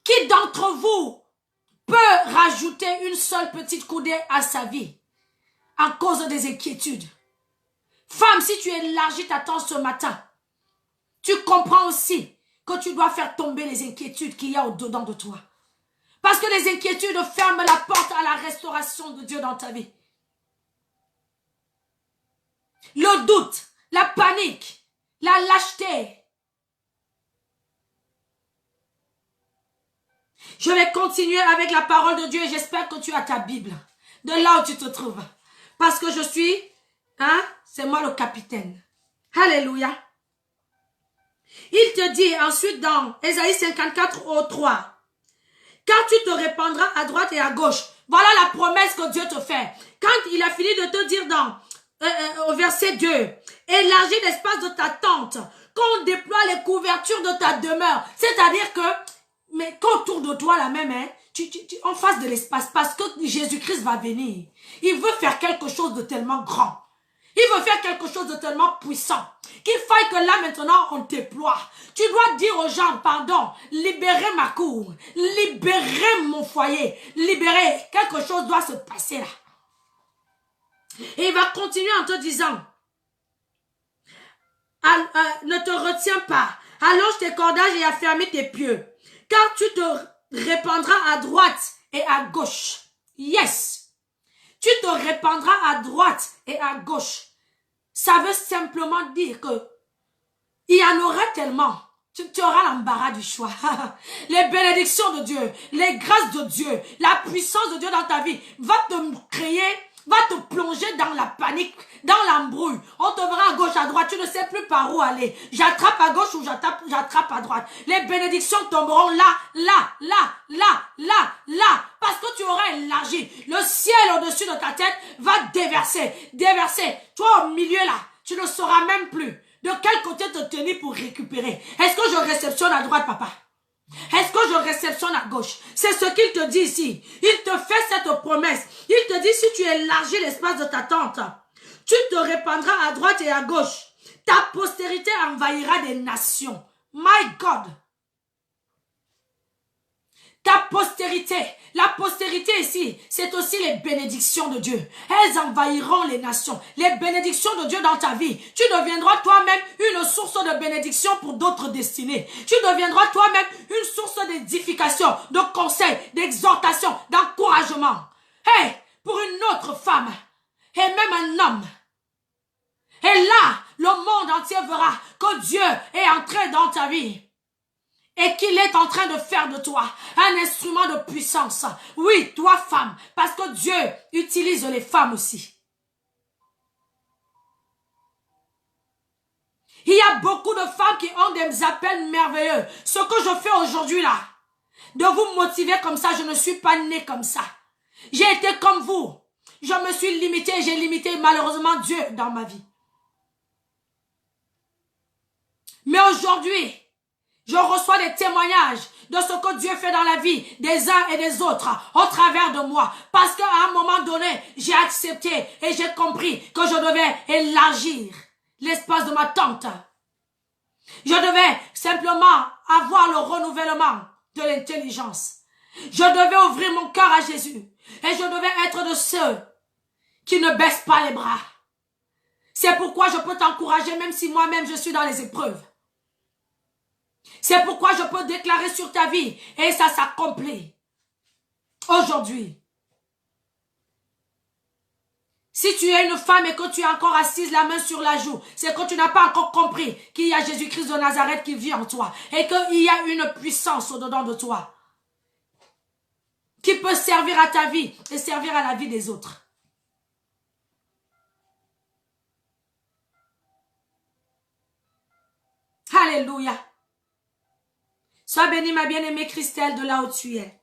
qui d'entre vous peut rajouter une seule petite coudée à sa vie à cause des inquiétudes? Femme, si tu élargis ta tente ce matin, tu comprends aussi que tu dois faire tomber les inquiétudes qu'il y a au-dedans de toi. Parce que les inquiétudes ferment la porte à la restauration de Dieu dans ta vie. Le doute, la panique, la lâcheté. Je vais continuer avec la parole de Dieu et j'espère que tu as ta Bible de là où tu te trouves. Parce que je suis, c'est moi le capitaine. Alléluia. Il te dit ensuite dans Ésaïe 54 au 3. Quand tu te répandras à droite et à gauche. Voilà la promesse que Dieu te fait. Quand il a fini de te dire au verset 2. Élargis l'espace de ta tente. Qu'on déploie les couvertures de ta demeure. C'est-à-dire que, mais qu'autour de toi là même, on fasse de l'espace. Parce que Jésus-Christ va venir. Il veut faire quelque chose de tellement grand. Il veut faire quelque chose de tellement puissant qu'il faille que là maintenant on déploie. Tu dois dire aux gens, pardon, libérez ma cour, libérez mon foyer, libérez, quelque chose doit se passer là. Et il va continuer en te disant, ne te retiens pas, allonge tes cordages et affermis tes pieux, car tu te répandras à droite et à gauche. Yes! Tu te répandras à droite et à gauche. Ça veut simplement dire que il y en aura tellement. Tu auras l'embarras du choix. Les bénédictions de Dieu, les grâces de Dieu, la puissance de Dieu dans ta vie va te créer, va te plonger dans la panique, dans l'embrouille. On te verra à gauche, à droite. Tu ne sais plus par où aller. J'attrape à gauche ou j'attrape à droite. Les bénédictions tomberont là, là, là, là, là, là. Parce que tu auras élargi. Le ciel au-dessus de ta tête va déverser, déverser. Toi au milieu là, tu ne sauras même plus de quel côté te tenir pour récupérer. Est-ce que je réceptionne à droite, papa? Est-ce que je réceptionne à gauche? C'est ce qu'il te dit ici. Il te fait cette promesse. Il te dit, si tu élargis l'espace de ta tente, tu te répandras à droite et à gauche. Ta postérité envahira des nations. My God! Ta postérité, la postérité ici, c'est aussi les bénédictions de Dieu. Elles envahiront les nations. Les bénédictions de Dieu dans ta vie. Tu deviendras toi-même une source de bénédiction pour d'autres destinées. Tu deviendras toi-même une source d'édification, de conseil, d'exhortation, d'encouragement. Hey, pour une autre femme et même un homme. Et là, le monde entier verra que Dieu est entré dans ta vie. Et qu'il est en train de faire de toi un instrument de puissance. Oui, toi femme, parce que Dieu utilise les femmes aussi. Il y a a beaucoup de femmes qui ont des appels merveilleux. Ce que je fais aujourd'hui là, de vous motiver comme ça, je ne suis pas née comme ça. J'ai été comme vous. Je me suis limitée, j'ai limité malheureusement Dieu dans ma vie. Mais aujourd'hui, je reçois des témoignages de ce que Dieu fait dans la vie des uns et des autres au travers de moi. Parce qu'à un moment donné, j'ai accepté et j'ai compris que je devais élargir l'espace de ma tente. Je devais simplement avoir le renouvellement de l'intelligence. Je devais ouvrir mon cœur à Jésus. Et je devais être de ceux qui ne baissent pas les bras. C'est pourquoi je peux t'encourager même si moi-même je suis dans les épreuves. C'est pourquoi je peux déclarer sur ta vie et ça s'accomplit aujourd'hui. Si tu es une femme et que tu es encore assise la main sur la joue, c'est que tu n'as pas encore compris qu'il y a Jésus-Christ de Nazareth qui vit en toi et qu'il y a une puissance au-dedans de toi qui peut servir à ta vie et servir à la vie des autres. Alléluia. Sois bénie, ma bien-aimée Christelle, de là où tu es.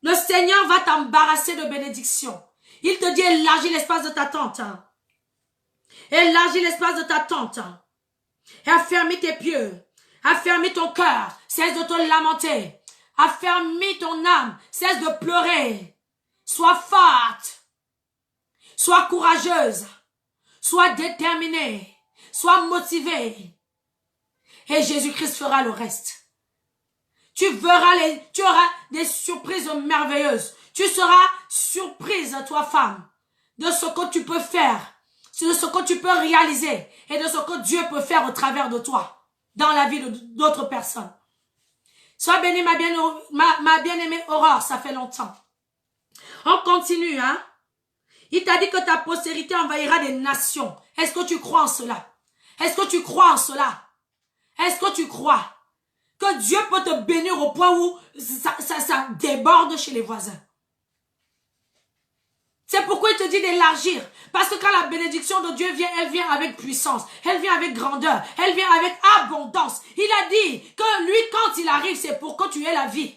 Le Seigneur va t'embarrasser de bénédictions. Il te dit, élargis l'espace de ta tente. Élargis l'espace de ta tente. Et affermis tes pieds. Affermis ton cœur. Cesse de te lamenter. Affermis ton âme. Cesse de pleurer. Sois forte. Sois courageuse. Sois déterminée. Sois motivée. Et Jésus-Christ fera le reste. Tu auras des surprises merveilleuses. Tu seras surprise, toi femme, de ce que tu peux faire, de ce que tu peux réaliser et de ce que Dieu peut faire au travers de toi, dans la vie d'autres personnes. Sois bénie, ma bien-aimée Aurore, ça fait longtemps. On continue, hein. Il t'a dit que ta postérité envahira des nations. Est-ce que tu crois en cela? Est-ce que tu crois en cela? Est-ce que tu crois que Dieu peut te bénir au point où ça déborde chez les voisins? C'est pourquoi il te dit d'élargir. Parce que quand la bénédiction de Dieu vient, elle vient avec puissance. Elle vient avec grandeur. Elle vient avec abondance. Il a dit que lui, quand il arrive, c'est pour que tu aies la vie.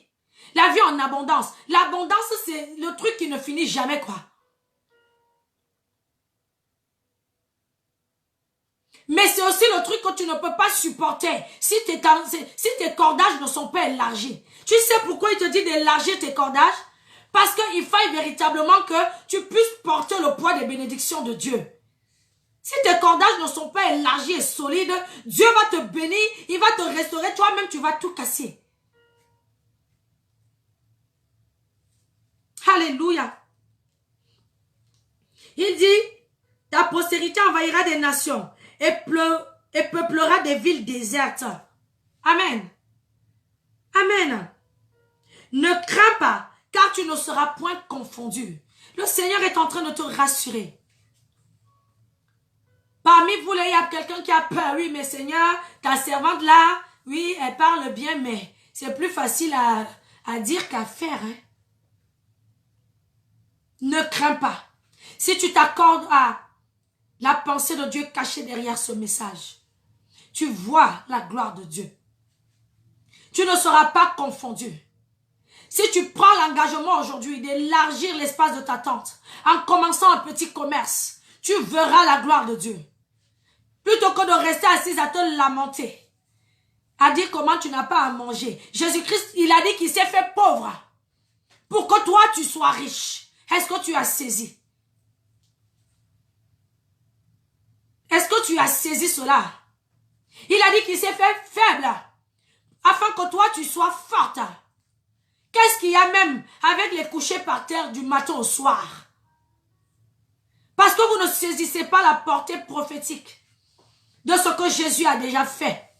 La vie en abondance. L'abondance, c'est le truc qui ne finit jamais, quoi. Mais c'est aussi le truc que tu ne peux pas supporter si tes cordages ne sont pas élargis. Tu sais pourquoi il te dit d'élargir tes cordages? Parce qu'il faille véritablement que tu puisses porter le poids des bénédictions de Dieu. Si tes cordages ne sont pas élargis et solides, Dieu va te bénir, il va te restaurer, toi-même tu vas tout casser. Alléluia. Il dit, ta postérité envahira des nations et peuplera des villes désertes. Amen. Amen. Ne crains pas, car tu ne seras point confondu. Le Seigneur est en train de te rassurer. Parmi vous, là, il y a quelqu'un qui a peur. Oui, mais Seigneur, ta servante là, oui, elle parle bien, mais c'est plus facile à dire qu'à faire. Hein? Ne crains pas. Si tu t'accordes à la pensée de Dieu cachée derrière ce message, tu vois la gloire de Dieu. Tu ne seras pas confondu. Si tu prends l'engagement aujourd'hui d'élargir l'espace de ta tente, en commençant un petit commerce, tu verras la gloire de Dieu. Plutôt que de rester assise à te lamenter, à dire comment tu n'as pas à manger. Jésus-Christ, il a dit qu'il s'est fait pauvre pour que toi tu sois riche. Est-ce que tu as saisi? Est-ce que tu as saisi cela? Il a dit qu'il s'est fait faible afin que toi tu sois forte. Qu'est-ce qu'il y a même avec les couchers par terre du matin au soir? Parce que vous ne saisissez pas la portée prophétique de ce que Jésus a déjà fait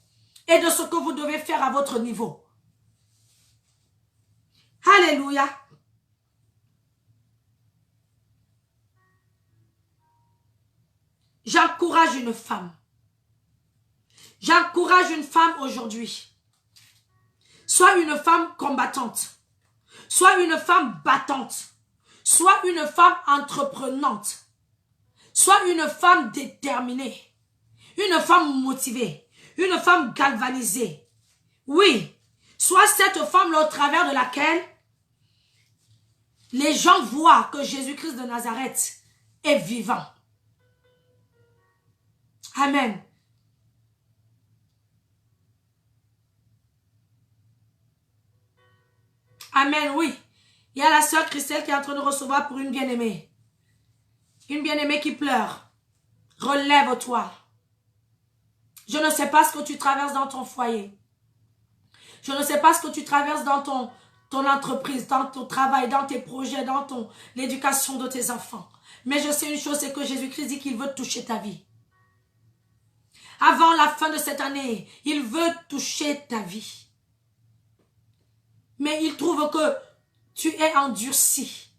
et de ce que vous devez faire à votre niveau. Alléluia. J'encourage une femme. J'encourage une femme aujourd'hui. Sois une femme combattante. Sois une femme battante. Sois une femme entreprenante. Sois une femme déterminée. une femme motivée, une femme galvanisée. Oui, sois cette femme au travers de laquelle les gens voient que Jésus-Christ de Nazareth est vivant. Amen. Amen, oui. Il y a la sœur Christelle qui est en train de recevoir pour une bien-aimée. Une bien-aimée qui pleure. Relève-toi. Je ne sais pas ce que tu traverses dans ton foyer. Je ne sais pas ce que tu traverses dans ton entreprise, dans ton travail, dans tes projets, dans l'éducation de tes enfants. Mais je sais une chose, c'est que Jésus-Christ dit qu'il veut toucher ta vie. Avant la fin de cette année, il veut toucher ta vie. Mais il trouve que tu es endurci.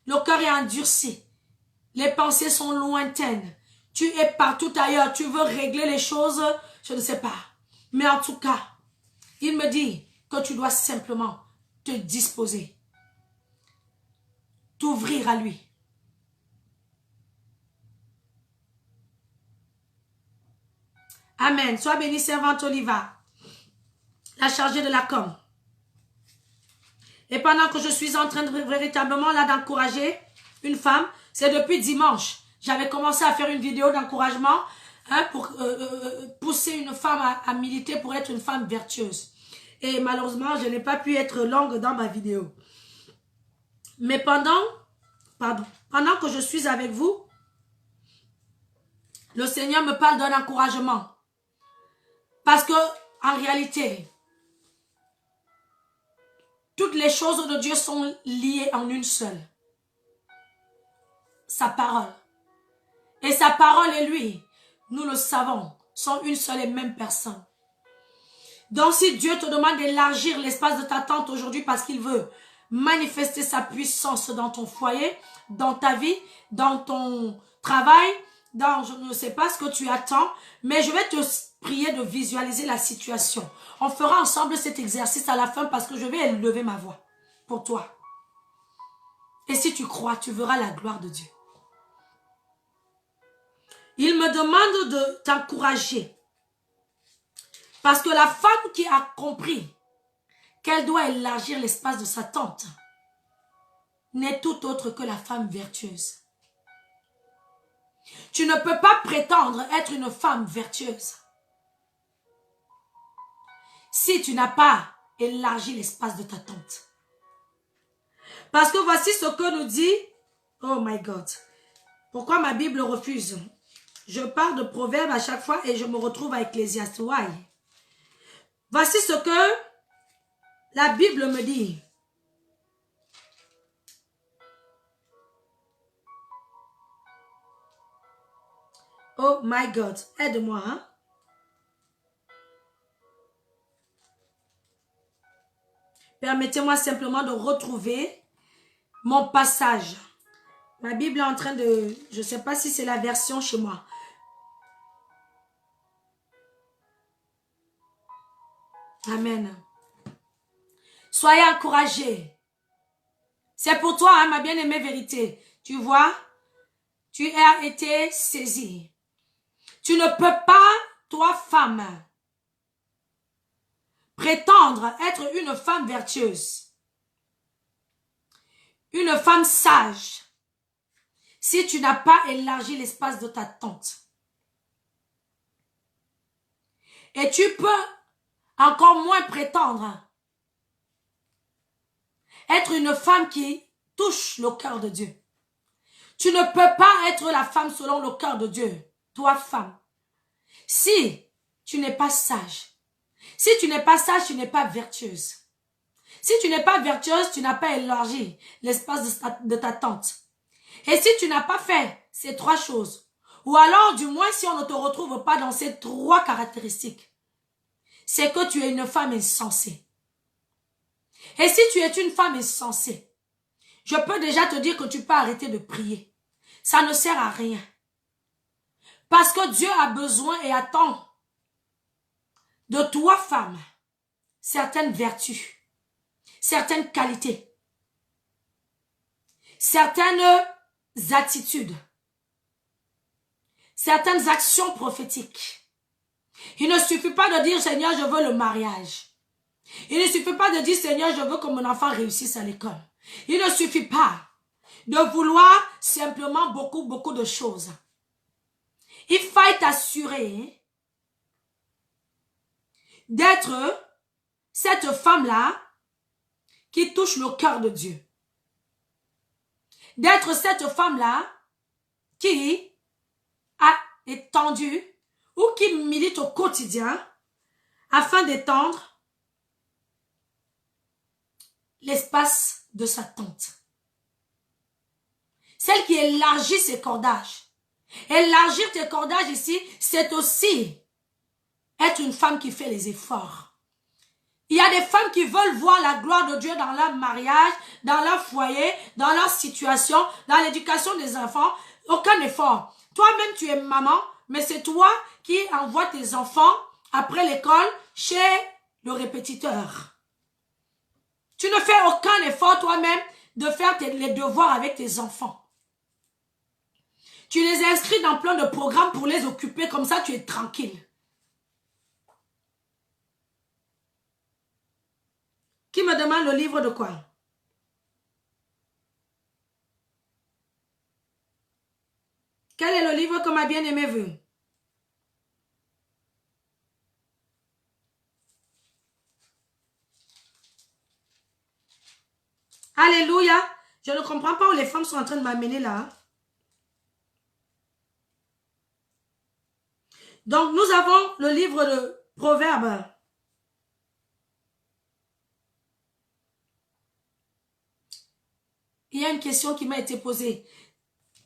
Le cœur est endurci. Les pensées sont lointaines. Tu es partout ailleurs. Tu veux régler les choses. Je ne sais pas. Mais en tout cas, il me dit que tu dois simplement te disposer. T'ouvrir à lui. Amen. Sois bénie, servante Oliva, la chargée de la com. Et pendant que je suis en train de véritablement là d'encourager une femme, c'est depuis dimanche. J'avais commencé à faire une vidéo d'encouragement pour pousser une femme à militer pour être une femme vertueuse. Et malheureusement, je n'ai pas pu être longue dans ma vidéo. Mais pendant que je suis avec vous, le Seigneur me parle d'un encouragement. Parce que, en réalité, toutes les choses de Dieu sont liées en une seule. Sa parole. Et sa parole et lui, nous le savons, sont une seule et même personne. Donc si Dieu te demande d'élargir l'espace de ta tente aujourd'hui parce qu'il veut manifester sa puissance dans ton foyer, dans ta vie, dans ton travail, dans je ne sais pas ce que tu attends, mais je vais te prier de visualiser la situation. On fera ensemble cet exercice à la fin parce que je vais élever ma voix pour toi. Et si tu crois, tu verras la gloire de Dieu. Il me demande de t'encourager. Parce que la femme qui a compris qu'elle doit élargir l'espace de sa tente n'est tout autre que la femme vertueuse. Tu ne peux pas prétendre être une femme vertueuse si tu n'as pas élargi l'espace de ta tente. Parce que voici ce que nous dit, oh my God, pourquoi ma Bible refuse? Je parle de Proverbes à chaque fois et je me retrouve à Ecclésiaste. Why? Voici ce que la Bible me dit. Oh my God, aide-moi. Hein? Permettez-moi simplement de retrouver mon passage. Ma Bible est en train de... Je ne sais pas si c'est la version chez moi. Amen. Soyez encouragés. C'est pour toi, hein, ma bien-aimée vérité. Tu vois, tu as été saisie. Tu ne peux pas, toi femme, prétendre être une femme vertueuse, une femme sage, si tu n'as pas élargi l'espace de ta tente. Et tu peux encore moins prétendre être une femme qui touche le cœur de Dieu. Tu ne peux pas être la femme selon le cœur de Dieu, toi femme, si tu n'es pas sage. Si tu n'es pas sage, tu n'es pas vertueuse. Si tu n'es pas vertueuse, tu n'as pas élargi l'espace de ta tente. Et si tu n'as pas fait ces trois choses, ou alors du moins si on ne te retrouve pas dans ces trois caractéristiques, c'est que tu es une femme insensée. Et si tu es une femme insensée, je peux déjà te dire que tu peux arrêter de prier. Ça ne sert à rien. Parce que Dieu a besoin et attend de toi, femme, certaines vertus, certaines qualités, certaines attitudes, certaines actions prophétiques. Il ne suffit pas de dire, Seigneur, je veux le mariage. Il ne suffit pas de dire, Seigneur, je veux que mon enfant réussisse à l'école. Il ne suffit pas de vouloir simplement beaucoup de choses. Il faut t'assurer d'être cette femme-là qui touche le cœur de Dieu. D'être cette femme-là qui a étendu ou qui milite au quotidien afin d'étendre l'espace de sa tente. Celle qui élargit ses cordages. Élargir tes cordages ici, c'est aussi être une femme qui fait les efforts. Il y a des femmes qui veulent voir la gloire de Dieu dans leur mariage, dans leur foyer, dans leur situation, dans l'éducation des enfants. Aucun effort. Toi-même, tu es maman, mais c'est toi qui envoies tes enfants après l'école chez le répétiteur. Tu ne fais aucun effort toi-même de faire les devoirs avec tes enfants. Tu les inscris dans plein de programmes pour les occuper, comme ça tu es tranquille. Qui me demande le livre de quoi? Quel est le livre que ma bien-aimée veut? Alléluia. Je ne comprends pas où les femmes sont en train de m'amener là. Donc, nous avons le livre de Proverbes. Il y a une question qui m'a été posée.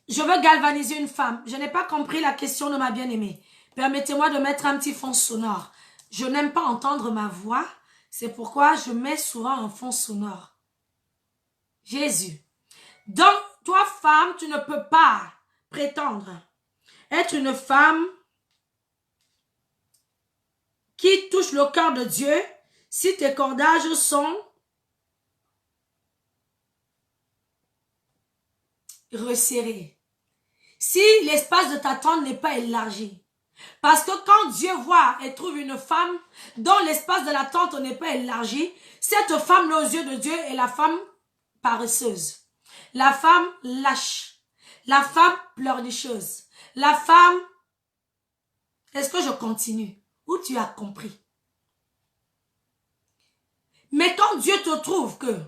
Je veux galvaniser une femme. Je n'ai pas compris la question de ma bien-aimée. Permettez-moi de mettre un petit fond sonore. Je n'aime pas entendre ma voix. C'est pourquoi je mets souvent un fond sonore. Jésus. Donc, toi, femme, tu ne peux pas prétendre être une femme qui touche le cœur de Dieu si tes cordages sont resserrés. Si l'espace de ta tente n'est pas élargi. Parce que quand Dieu voit et trouve une femme dont l'espace de la tente n'est pas élargi, cette femme, aux yeux de Dieu, est la femme paresseuse, la femme lâche, la femme pleurnicheuse, la femme... Est-ce que je continue? Ou tu as compris? Mais quand Dieu te trouve que,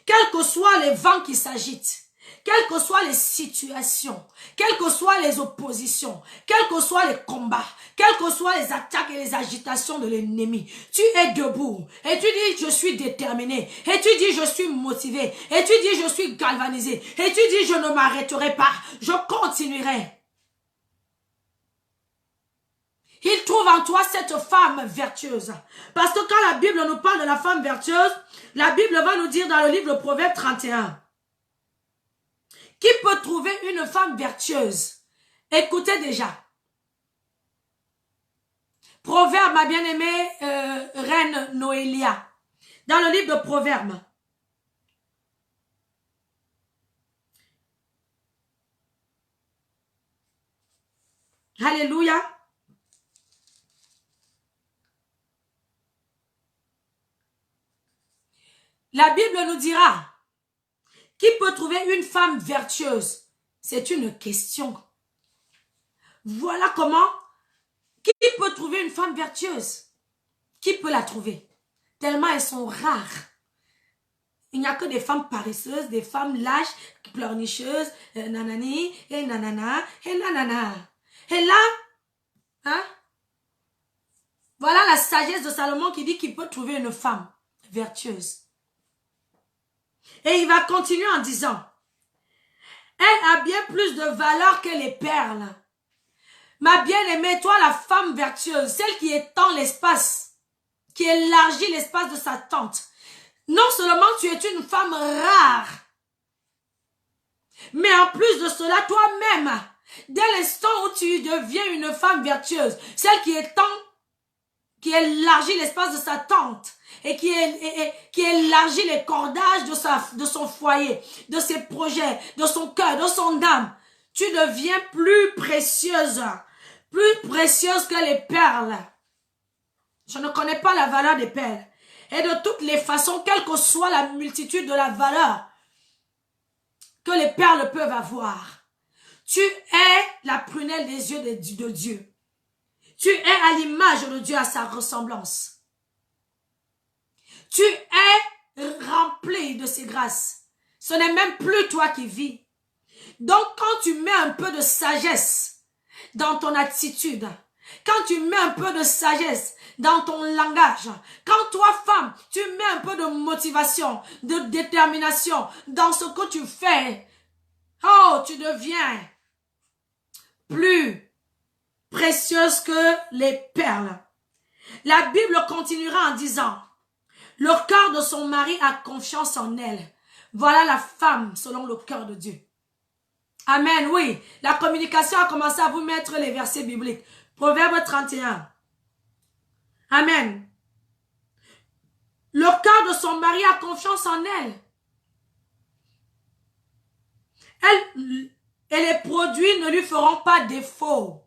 quels que soient les vents qui s'agitent, quelles que soient les situations, quelles que soient les oppositions, quels que soient les combats, quelles que soient les attaques et les agitations de l'ennemi, tu es debout et tu dis je suis déterminé, et tu dis je suis motivé, et tu dis je suis galvanisé, et tu dis je ne m'arrêterai pas, je continuerai. Il trouve en toi cette femme vertueuse. Parce que quand la Bible nous parle de la femme vertueuse, la Bible va nous dire dans le livre de Proverbes 31, qui peut trouver une femme vertueuse? Écoutez déjà. Proverbe, ma bien-aimée reine Noélia. Dans le livre de Proverbes. Alléluia. La Bible nous dira, qui peut trouver une femme vertueuse? C'est une question. Voilà comment. Qui peut trouver une femme vertueuse? Qui peut la trouver? Tellement elles sont rares. Il n'y a que des femmes paresseuses, des femmes lâches, pleurnicheuses, nanani, et nanana, et nanana. Et là, hein? Voilà la sagesse de Salomon qui dit qu'il peut trouver une femme vertueuse. Et il va continuer en disant, elle a bien plus de valeur que les perles. Ma bien-aimée, toi la femme vertueuse, celle qui étend l'espace, qui élargit l'espace de sa tente. Non seulement tu es une femme rare, mais en plus de cela, toi-même, dès l'instant où tu deviens une femme vertueuse, celle qui étend, qui élargit l'espace de sa tente, et qui élargit les cordages de son foyer, de ses projets, de son cœur, de son âme, tu deviens plus précieuse, plus précieuses que les perles. Je ne connais pas la valeur des perles. Et de toutes les façons, quelle que soit la multitude de la valeur que les perles peuvent avoir, tu es la prunelle des yeux de Dieu. Tu es à l'image de Dieu, à sa ressemblance. Tu es rempli de ses grâces. Ce n'est même plus toi qui vis. Donc, quand tu mets un peu de sagesse dans ton attitude, quand tu mets un peu de sagesse dans ton langage, quand toi, femme, tu mets un peu de motivation, de détermination dans ce que tu fais, oh, tu deviens plus précieuse que les perles. La Bible continuera en disant, le cœur de son mari a confiance en elle. Voilà la femme selon le cœur de Dieu. Amen, oui. La communication a commencé à vous mettre les versets bibliques. Proverbe 31. Amen. Le cœur de son mari a confiance en elle. Et les produits ne lui feront pas défaut.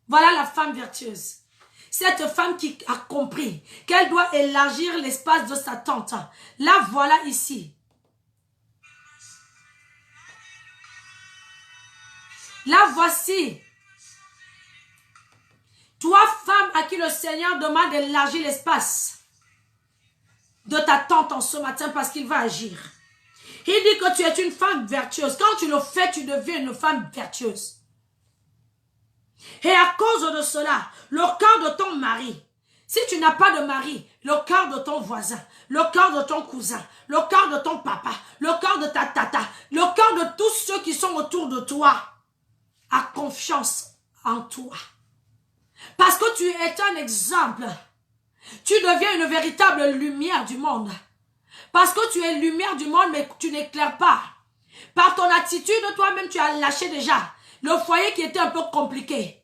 Voilà la femme vertueuse. Cette femme qui a compris qu'elle doit élargir l'espace de sa tente. La voilà ici. La voici. Toi, femme à qui le Seigneur demande d'élargir l'espace de ta tente en ce matin parce qu'il va agir. Il dit que tu es une femme vertueuse. Quand tu le fais, tu deviens une femme vertueuse. Et à cause de cela, le cœur de ton mari, si tu n'as pas de mari, le cœur de ton voisin, le cœur de ton cousin, le cœur de ton papa, le cœur de ta tata, le cœur de tous ceux qui sont autour de toi, a confiance en toi. Parce que tu es un exemple. Tu deviens une véritable lumière du monde. Parce que tu es lumière du monde, mais tu n'éclaires pas. Par ton attitude, toi-même, tu as lâché déjà le foyer qui était un peu compliqué.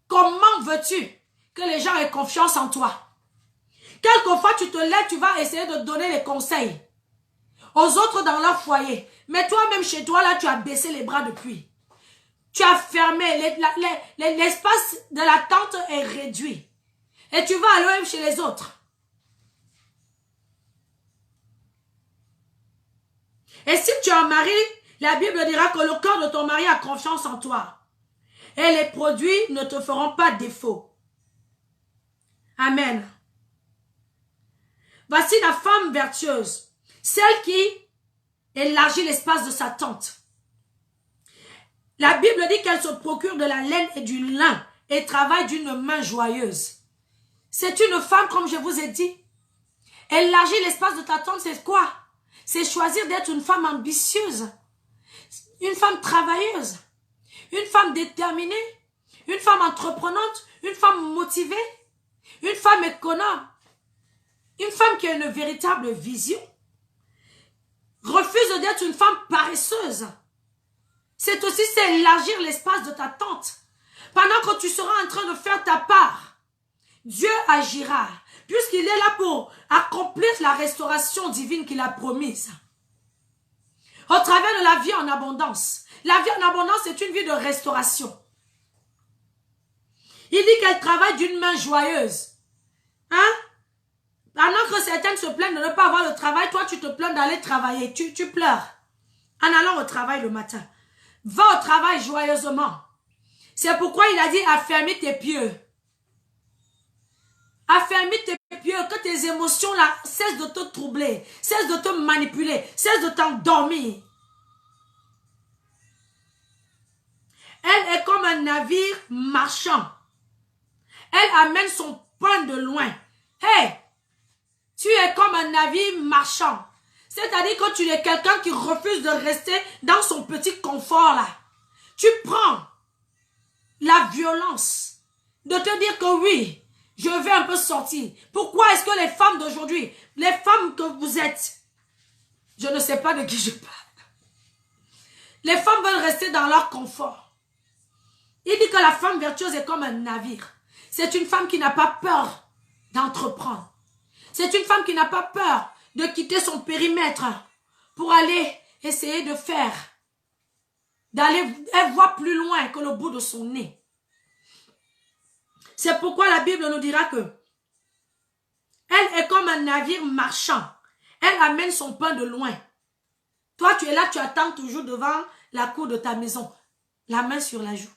Comment veux-tu que les gens aient confiance en toi? Quelquefois, tu te lèves, tu vas essayer de donner les conseils aux autres dans leur foyer. Mais toi-même, chez toi, là, tu as baissé les bras depuis. Tu as fermé, l'espace de la tente est réduit. Et tu vas aller même chez les autres. Et si tu as un mari, la Bible dira que le cœur de ton mari a confiance en toi. Et les produits ne te feront pas défaut. Amen. Voici la femme vertueuse, celle qui élargit l'espace de sa tente. La Bible dit qu'elle se procure de la laine et du lin et travaille d'une main joyeuse. C'est une femme, comme je vous ai dit. Élargir l'espace de ta tente, c'est quoi? C'est choisir d'être une femme ambitieuse, une femme travailleuse, une femme déterminée, une femme entreprenante, une femme motivée, une femme économe, une femme qui a une véritable vision. Refuse d'être une femme paresseuse. C'est aussi élargir l'espace de ta tente. Pendant que tu seras en train de faire ta part, Dieu agira, puisqu'il est là pour accomplir la restauration divine qu'il a promise. Au travers de la vie en abondance. La vie en abondance, c'est une vie de restauration. Il dit qu'elle travaille d'une main joyeuse. Hein? Pendant que certaines se plaignent de ne pas avoir de travail, toi tu te plains d'aller travailler. Tu pleures en allant au travail le matin. Va au travail joyeusement. C'est pourquoi il a dit affermis tes pieds. Affermis tes pieds, que tes émotions là cessent de te troubler, cessent de te manipuler, cessent de t'endormir. Elle est comme un navire marchand. Elle amène son pain de loin. Hey, tu es comme un navire marchand. C'est-à-dire que tu es quelqu'un qui refuse de rester dans son petit confort là. Tu prends la violence de te dire que oui, je vais un peu sortir. Pourquoi est-ce que les femmes d'aujourd'hui, les femmes que vous êtes, je ne sais pas de qui je parle, les femmes veulent rester dans leur confort. Il dit que la femme vertueuse est comme un navire. C'est une femme qui n'a pas peur d'entreprendre. C'est une femme qui n'a pas peur de quitter son périmètre pour aller essayer de faire, elle voit plus loin que le bout de son nez. C'est pourquoi la Bible nous dira que elle est comme un navire marchand. Elle amène son pain de loin. Toi, tu es là, tu attends toujours devant la cour de ta maison, la main sur la joue.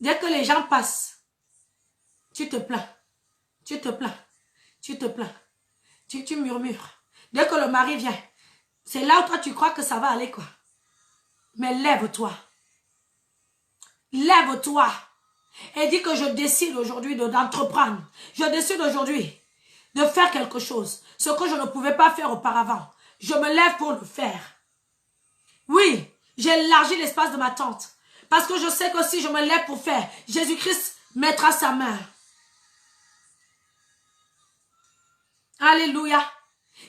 Dès que les gens passent, tu te plains, tu te plains, tu te plains, tu murmures. Dès que le mari vient, c'est là où toi tu crois que ça va aller quoi. Mais lève-toi. Lève-toi. Et dis que je décide aujourd'hui d'entreprendre. Je décide aujourd'hui de faire quelque chose. Ce que je ne pouvais pas faire auparavant. Je me lève pour le faire. Oui, j'ai élargi l'espace de ma tente. Parce que je sais que si je me lève pour faire, Jésus-Christ mettra sa main. Alléluia.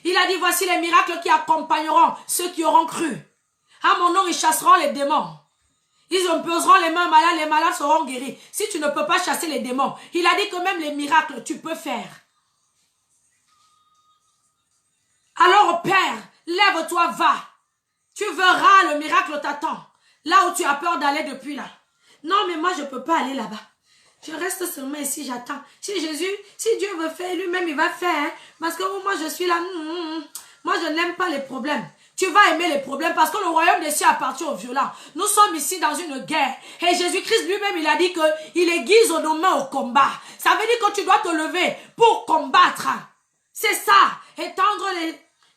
Il a dit, voici les miracles qui accompagneront ceux qui auront cru. À mon nom, ils chasseront les démons. Ils imposeront les mains malades, les malades seront guéris. Si tu ne peux pas chasser les démons, il a dit que même les miracles, tu peux faire. Alors, Père, lève-toi, va. Tu verras, le miracle t'attend. Là où tu as peur d'aller depuis là. Non, mais moi, je ne peux pas aller là-bas. Je reste seulement ici, j'attends. Si Jésus, si Dieu veut faire, lui-même, il va faire. Hein, parce que moi, je suis là. Moi, je n'aime pas les problèmes. Tu vas aimer les problèmes parce que le royaume des cieux appartient aux violents. Nous sommes ici dans une guerre. Et Jésus-Christ lui-même, il a dit qu'il aiguise nos mains au combat. Ça veut dire que tu dois te lever pour combattre. C'est ça. Étendre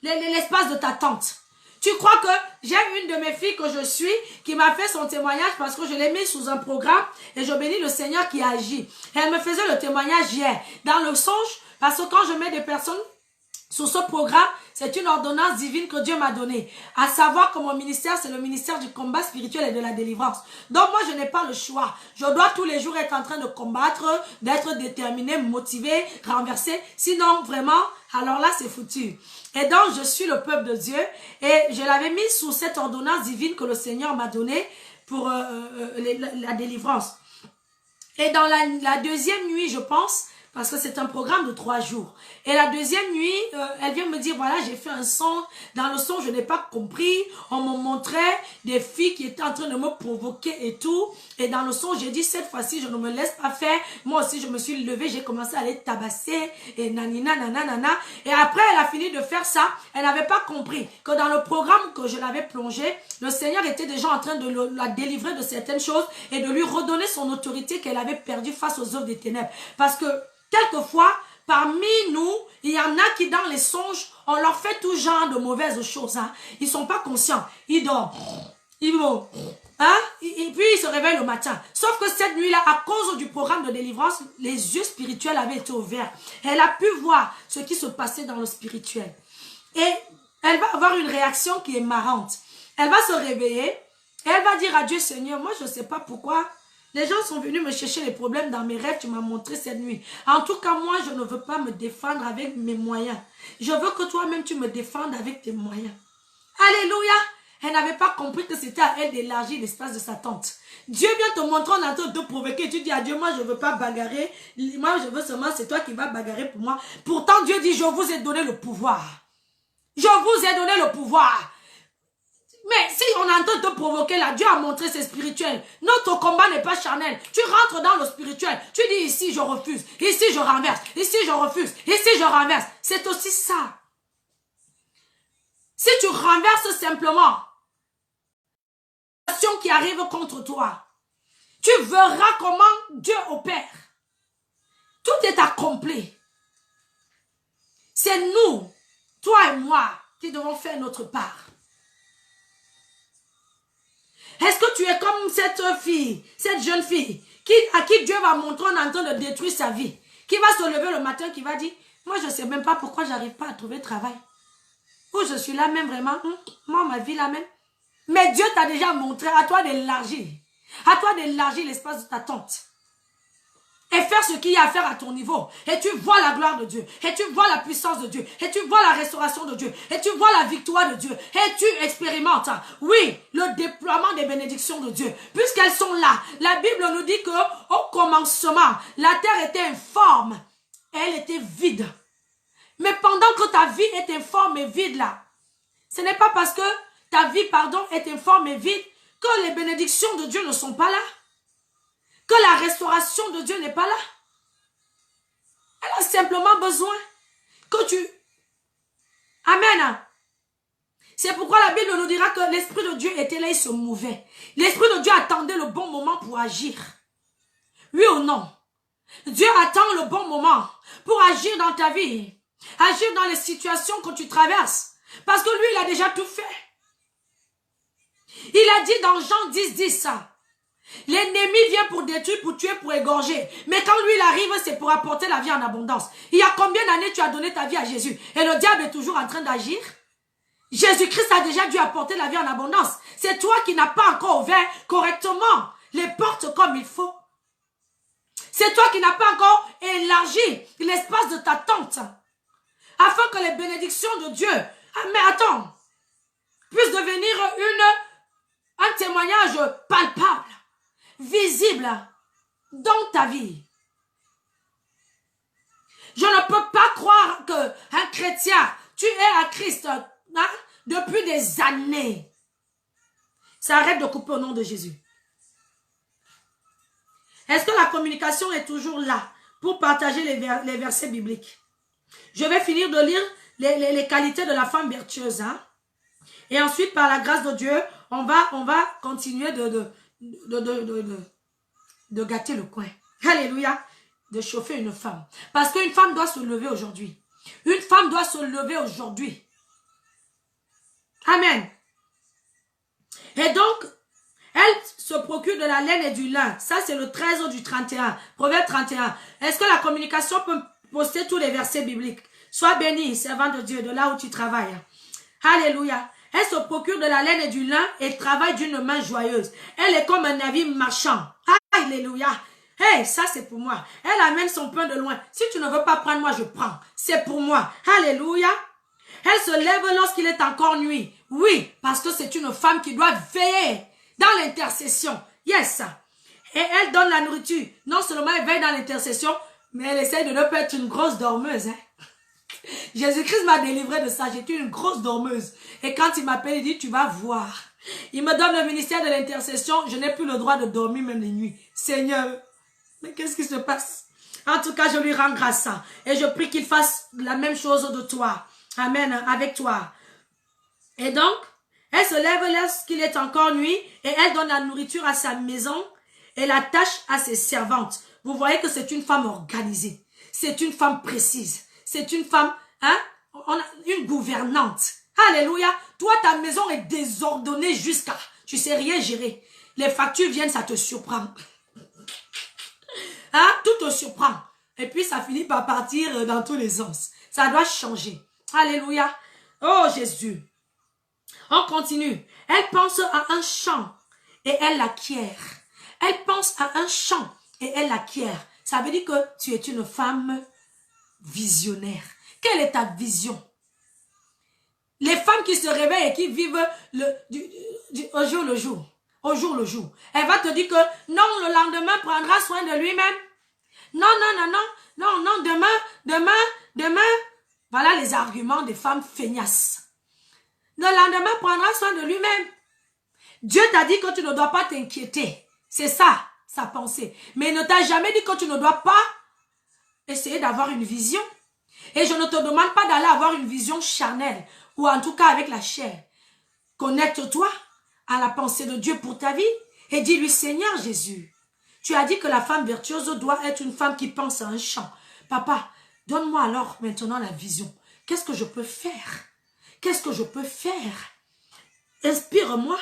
l'espace de ta tente. Tu crois que j'ai une de mes filles que je suis qui m'a fait son témoignage parce que je l'ai mis sous un programme et je bénis le Seigneur qui agit. Et elle me faisait le témoignage hier dans le songe parce que quand je mets des personnes sur ce programme, c'est une ordonnance divine que Dieu m'a donnée. À savoir que mon ministère, c'est le ministère du combat spirituel et de la délivrance. Donc moi, je n'ai pas le choix. Je dois tous les jours être en train de combattre, d'être déterminé, motivé, renversé. Sinon, vraiment, alors là, c'est foutu. Et donc, je suis le peuple de Dieu. Et je l'avais mis sous cette ordonnance divine que le Seigneur m'a donnée pour la délivrance. Et dans la deuxième nuit, je pense, parce que c'est un programme de 3 jours. Et la deuxième nuit, elle vient me dire, voilà, j'ai fait un son. Dans le son, je n'ai pas compris. On me montrait des filles qui étaient en train de me provoquer et tout. Et dans le son, j'ai dit, cette fois-ci, je ne me laisse pas faire. Moi aussi, je me suis levée, j'ai commencé à les tabasser. Et nanina, nanana. Et après, elle a fini de faire ça. Elle n'avait pas compris que dans le programme que je l'avais plongé, le Seigneur était déjà en train de la délivrer de certaines choses et de lui redonner son autorité qu'elle avait perdue face aux œuvres des ténèbres. Parce que quelquefois, parmi nous, il y en a qui dans les songes, on leur fait tout genre de mauvaises choses. Hein. Ils ne sont pas conscients. Ils dorment. Ils vont. Hein? Et puis ils se réveillent le matin. Sauf que cette nuit-là, à cause du programme de délivrance, les yeux spirituels avaient été ouverts. Elle a pu voir ce qui se passait dans le spirituel. Et elle va avoir une réaction qui est marrante. Elle va se réveiller et elle va dire à Dieu, Seigneur, moi je ne sais pas pourquoi. Les gens sont venus me chercher les problèmes dans mes rêves, tu m'as montré cette nuit. En tout cas, moi, je ne veux pas me défendre avec mes moyens. Je veux que toi-même, tu me défendes avec tes moyens. Alléluia! Elle n'avait pas compris que c'était à elle d'élargir l'espace de sa tente. Dieu vient te montrer, on est en train de te provoquer. Tu dis à Dieu, moi, je ne veux pas bagarrer. Moi, je veux seulement, c'est toi qui vas bagarrer pour moi. Pourtant, Dieu dit, je vous ai donné le pouvoir. Je vous ai donné le pouvoir. Mais si on est en train de te provoquer là, Dieu a montré c'est spirituel. Notre combat n'est pas charnel. Tu rentres dans le spirituel. Tu dis ici je refuse, ici je renverse, ici je refuse, ici je renverse. C'est aussi ça. Si tu renverses simplement la situation qui arrive contre toi, tu verras comment Dieu opère. Tout est accompli. C'est nous, toi et moi, qui devons faire notre part. Est-ce que tu es comme cette fille, cette jeune fille, à qui Dieu va montrer on est en train de détruire sa vie, qui va se lever le matin, qui va dire, moi je ne sais même pas pourquoi je n'arrive pas à trouver travail. Ou je suis là même vraiment, moi ma vie là même. Mais Dieu t'a déjà montré, à toi d'élargir l'espace de ta tente. Et faire ce qu'il y a à faire à ton niveau. Et tu vois la gloire de Dieu. Et tu vois la puissance de Dieu. Et tu vois la restauration de Dieu. Et tu vois la victoire de Dieu. Et tu expérimentes, oui, le déploiement des bénédictions de Dieu. Puisqu'elles sont là. La Bible nous dit qu'au commencement, la terre était informe. Et elle était vide. Mais pendant que ta vie est informe et vide là, ce n'est pas parce que ta vie, est informe et vide que les bénédictions de Dieu ne sont pas là. que la restauration de Dieu n'est pas là. Elle a simplement besoin que tu... Amen. C'est pourquoi la Bible nous dira que l'Esprit de Dieu était là, il se mouvait. L'Esprit de Dieu attendait le bon moment pour agir. Oui ou non? Dieu attend le bon moment pour agir dans ta vie. Agir dans les situations que tu traverses. Parce que lui, il a déjà tout fait. Il a dit dans Jean 10, ça. L'ennemi vient pour détruire, pour tuer, pour égorger. Mais quand lui, il arrive, c'est pour apporter la vie en abondance. Il y a combien d'années tu as donné ta vie à Jésus? Et le diable est toujours en train d'agir? Jésus-Christ a déjà dû apporter la vie en abondance. C'est toi qui n'as pas encore ouvert correctement les portes comme il faut. C'est toi qui n'as pas encore élargi l'espace de ta tente. Afin que les bénédictions de Dieu, mais attends, puissent devenir un témoignage palpable, visible dans ta vie. Je ne peux pas croire qu'un chrétien, tu es à Christ, depuis des années. Ça arrête de couper au nom de Jésus. Est-ce que la communication est toujours là pour partager les versets bibliques? Je vais finir de lire les qualités de la femme vertueuse. Et ensuite, par la grâce de Dieu, on va continuer de gâter le coin. Alléluia. De chauffer une femme. Parce qu'une femme doit se lever aujourd'hui. Une femme doit se lever aujourd'hui. Amen. Et donc, elle se procure de la laine et du lin. Ça, c'est le 13 du 31. Proverbe 31. Est-ce que la communication peut poster tous les versets bibliques? Sois béni, servant de Dieu, de là où tu travailles. Alléluia. Elle se procure de la laine et du lin et travaille d'une main joyeuse. Elle est comme un navire marchand. Alléluia. Hey, ça c'est pour moi. Elle amène son pain de loin. Si tu ne veux pas prendre, moi je prends. C'est pour moi. Alléluia. Elle se lève lorsqu'il est encore nuit. Oui, parce que c'est une femme qui doit veiller dans l'intercession. Yes. Et elle donne la nourriture. Non seulement elle veille dans l'intercession, mais elle essaie de ne pas être une grosse dormeuse. Jésus-Christ m'a délivré de ça. J'étais une grosse dormeuse. Et quand il m'appelle, il dit, tu vas voir. Il me donne le ministère de l'intercession. Je n'ai plus le droit de dormir même les nuits. Seigneur, mais qu'est-ce qui se passe? En tout cas, je lui rends grâce. Et je prie qu'il fasse la même chose de toi. Amen. Avec toi. Et donc, elle se lève lorsqu'il est encore nuit. Et elle donne la nourriture à sa maison. Et la tâche à ses servantes. Vous voyez que c'est une femme organisée. C'est une femme précise. C'est une femme, une gouvernante. Alléluia. Toi, ta maison est désordonnée jusqu'à... Tu sais rien gérer. Les factures viennent, ça te surprend. Tout te surprend. Et puis, ça finit par partir dans tous les sens. Ça doit changer. Alléluia. Oh, Jésus. On continue. Elle pense à un champ et elle l'acquiert. Elle pense à un champ et elle l'acquiert. Ça veut dire que tu es une femme visionnaire. Quelle est ta vision? Les femmes qui se réveillent et qui vivent au jour le jour. Au jour le jour. Elle va te dire que non, le lendemain prendra soin de lui-même. Non, demain. Voilà les arguments des femmes feignasses. Le lendemain prendra soin de lui-même. Dieu t'a dit que tu ne dois pas t'inquiéter. C'est ça, sa pensée. Mais il ne t'a jamais dit que tu ne dois pas essayer d'avoir une vision. Et je ne te demande pas d'aller avoir une vision charnelle, ou en tout cas avec la chair. Connecte-toi à la pensée de Dieu pour ta vie et dis-lui, Seigneur Jésus, tu as dit que la femme vertueuse doit être une femme qui pense à un champ. Papa, donne-moi alors maintenant la vision. Qu'est-ce que je peux faire? Qu'est-ce que je peux faire? Inspire-moi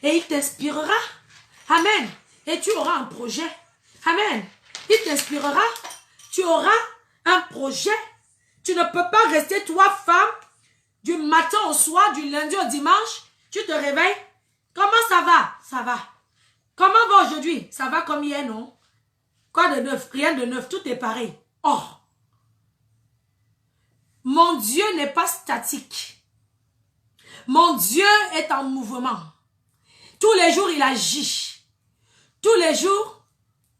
et il t'inspirera. Amen. Et tu auras un projet. Amen. Il t'inspirera. Tu auras un projet. Tu ne peux pas rester toi, femme, du matin au soir, du lundi au dimanche. Tu te réveilles. Comment ça va? Ça va. Comment va aujourd'hui? Ça va comme hier, non? Quoi de neuf? Rien de neuf. Tout est pareil. Oh! Mon Dieu n'est pas statique. Mon Dieu est en mouvement. Tous les jours, il agit. Tous les jours,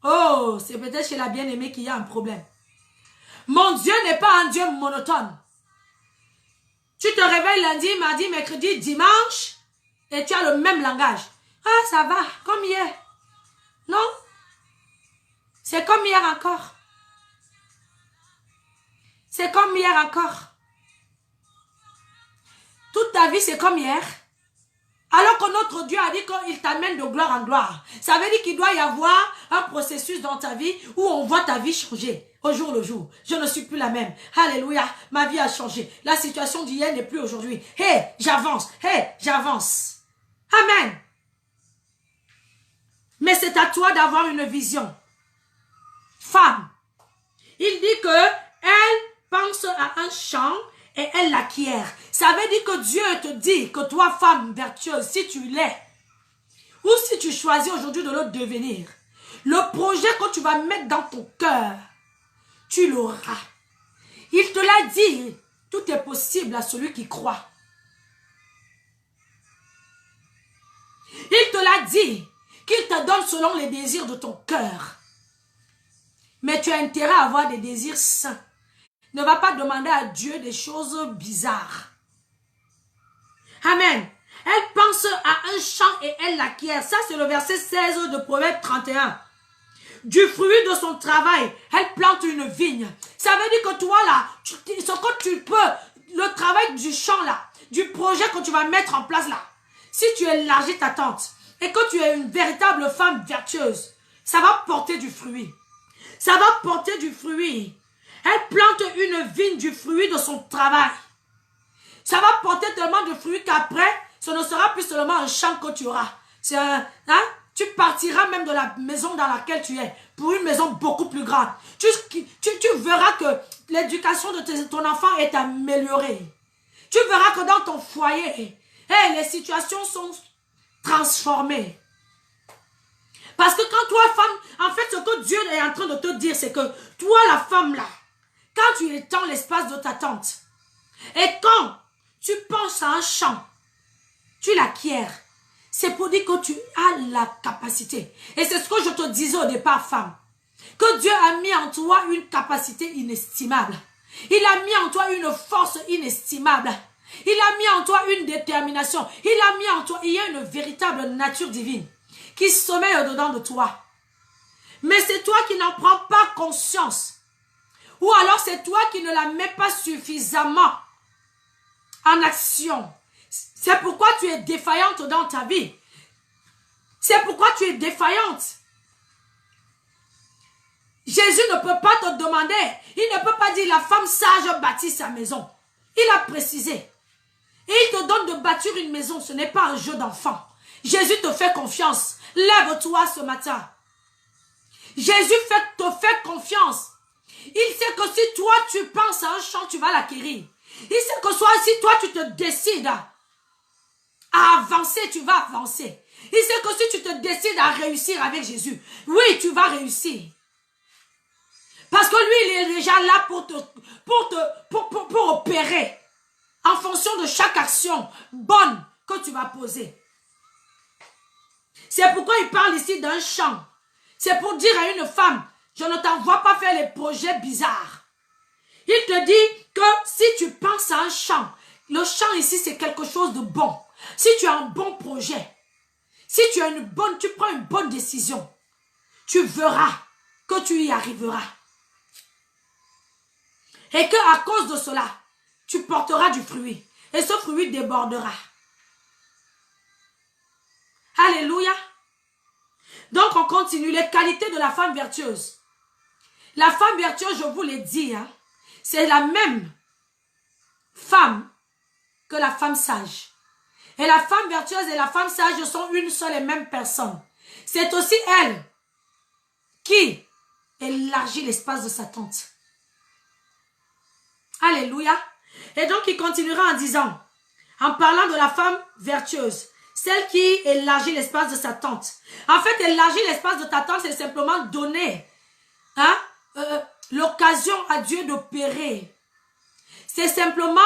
oh, c'est peut-être chez la bien-aimée qu'il y a un problème. Mon Dieu n'est pas un Dieu monotone. Tu te réveilles lundi, mardi, mercredi, dimanche, et tu as le même langage. Ah, ça va, comme hier. Non? C'est comme hier encore. C'est comme hier encore. Toute ta vie, c'est comme hier. Alors que notre Dieu a dit qu'il t'amène de gloire en gloire. Ça veut dire qu'il doit y avoir un processus dans ta vie où on voit ta vie changer au jour le jour. Je ne suis plus la même. Alléluia, ma vie a changé. La situation d'hier n'est plus aujourd'hui. Hey, j'avance. Hey, j'avance. Amen. Mais c'est à toi d'avoir une vision. Femme, il dit que elle pense à un champ et elle l'acquiert. Ça veut dire que Dieu te dit que toi, femme vertueuse, si tu l'es, ou si tu choisis aujourd'hui de le devenir, le projet que tu vas mettre dans ton cœur, tu l'auras. Il te l'a dit, tout est possible à celui qui croit. Il te l'a dit, qu'il te donne selon les désirs de ton cœur. Mais tu as intérêt à avoir des désirs sains. Ne va pas demander à Dieu des choses bizarres. Amen. Elle pense à un champ et elle l'acquiert. Ça, c'est le verset 16 de Proverbe 31. Du fruit de son travail, elle plante une vigne. Ça veut dire que toi, là, ce que tu peux, le travail du champ, là, du projet que tu vas mettre en place, là, si tu élargis ta tente et que tu es une véritable femme vertueuse, ça va porter du fruit. Ça va porter du fruit. Elle plante une vigne du fruit de son travail. Ça va porter tellement de fruits qu'après, ce ne sera plus seulement un champ que tu auras. C'est un, tu partiras même de la maison dans laquelle tu es pour une maison beaucoup plus grande. Tu verras que l'éducation de ton enfant est améliorée. Tu verras que dans ton foyer, les situations sont transformées. Parce que quand toi, femme, en fait, ce que Dieu est en train de te dire, c'est que toi, la femme là, quand tu étends l'espace de ta tente, et quand tu penses à un champ, tu l'acquiers. C'est pour dire que tu as la capacité. Et c'est ce que je te disais au départ, femme. Que Dieu a mis en toi une capacité inestimable. Il a mis en toi une force inestimable. Il a mis en toi une détermination. Il a mis en toi, il y a une véritable nature divine qui sommeille au-dedans de toi. Mais c'est toi qui n'en prends pas conscience. Ou alors c'est toi qui ne la mets pas suffisamment en action. C'est pourquoi tu es défaillante dans ta vie. C'est pourquoi tu es défaillante. Jésus ne peut pas te demander, il ne peut pas dire la femme sage bâtit sa maison. Il a précisé. Et il te donne de bâtir une maison, ce n'est pas un jeu d'enfant. Jésus te fait confiance. Lève-toi ce matin. Jésus te fait confiance. Il sait que si toi tu penses à un champ, tu vas l'acquérir. Il sait que si toi tu te décides à avancer, tu vas avancer. Il sait que si tu te décides à réussir avec Jésus, oui, tu vas réussir. Parce que lui, il est déjà là pour opérer en fonction de chaque action bonne que tu vas poser. C'est pourquoi il parle ici d'un champ. C'est pour dire à une femme, je ne t'envoie pas faire les projets bizarres. Il te dit que si tu penses à un champ, le champ ici c'est quelque chose de bon. Si tu as un bon projet, si tu prends une bonne décision, tu verras que tu y arriveras. Et qu'à cause de cela, tu porteras du fruit. Et ce fruit débordera. Alléluia. Donc on continue les qualités de la femme vertueuse. La femme vertueuse, je vous l'ai dit, c'est la même femme que la femme sage. Et la femme vertueuse et la femme sage sont une seule et même personne. C'est aussi elle qui élargit l'espace de sa tente. Alléluia. Et donc il continuera en disant, en parlant de la femme vertueuse, celle qui élargit l'espace de sa tente. En fait, élargir l'espace de ta tente, c'est simplement donner l'occasion à Dieu d'opérer. C'est simplement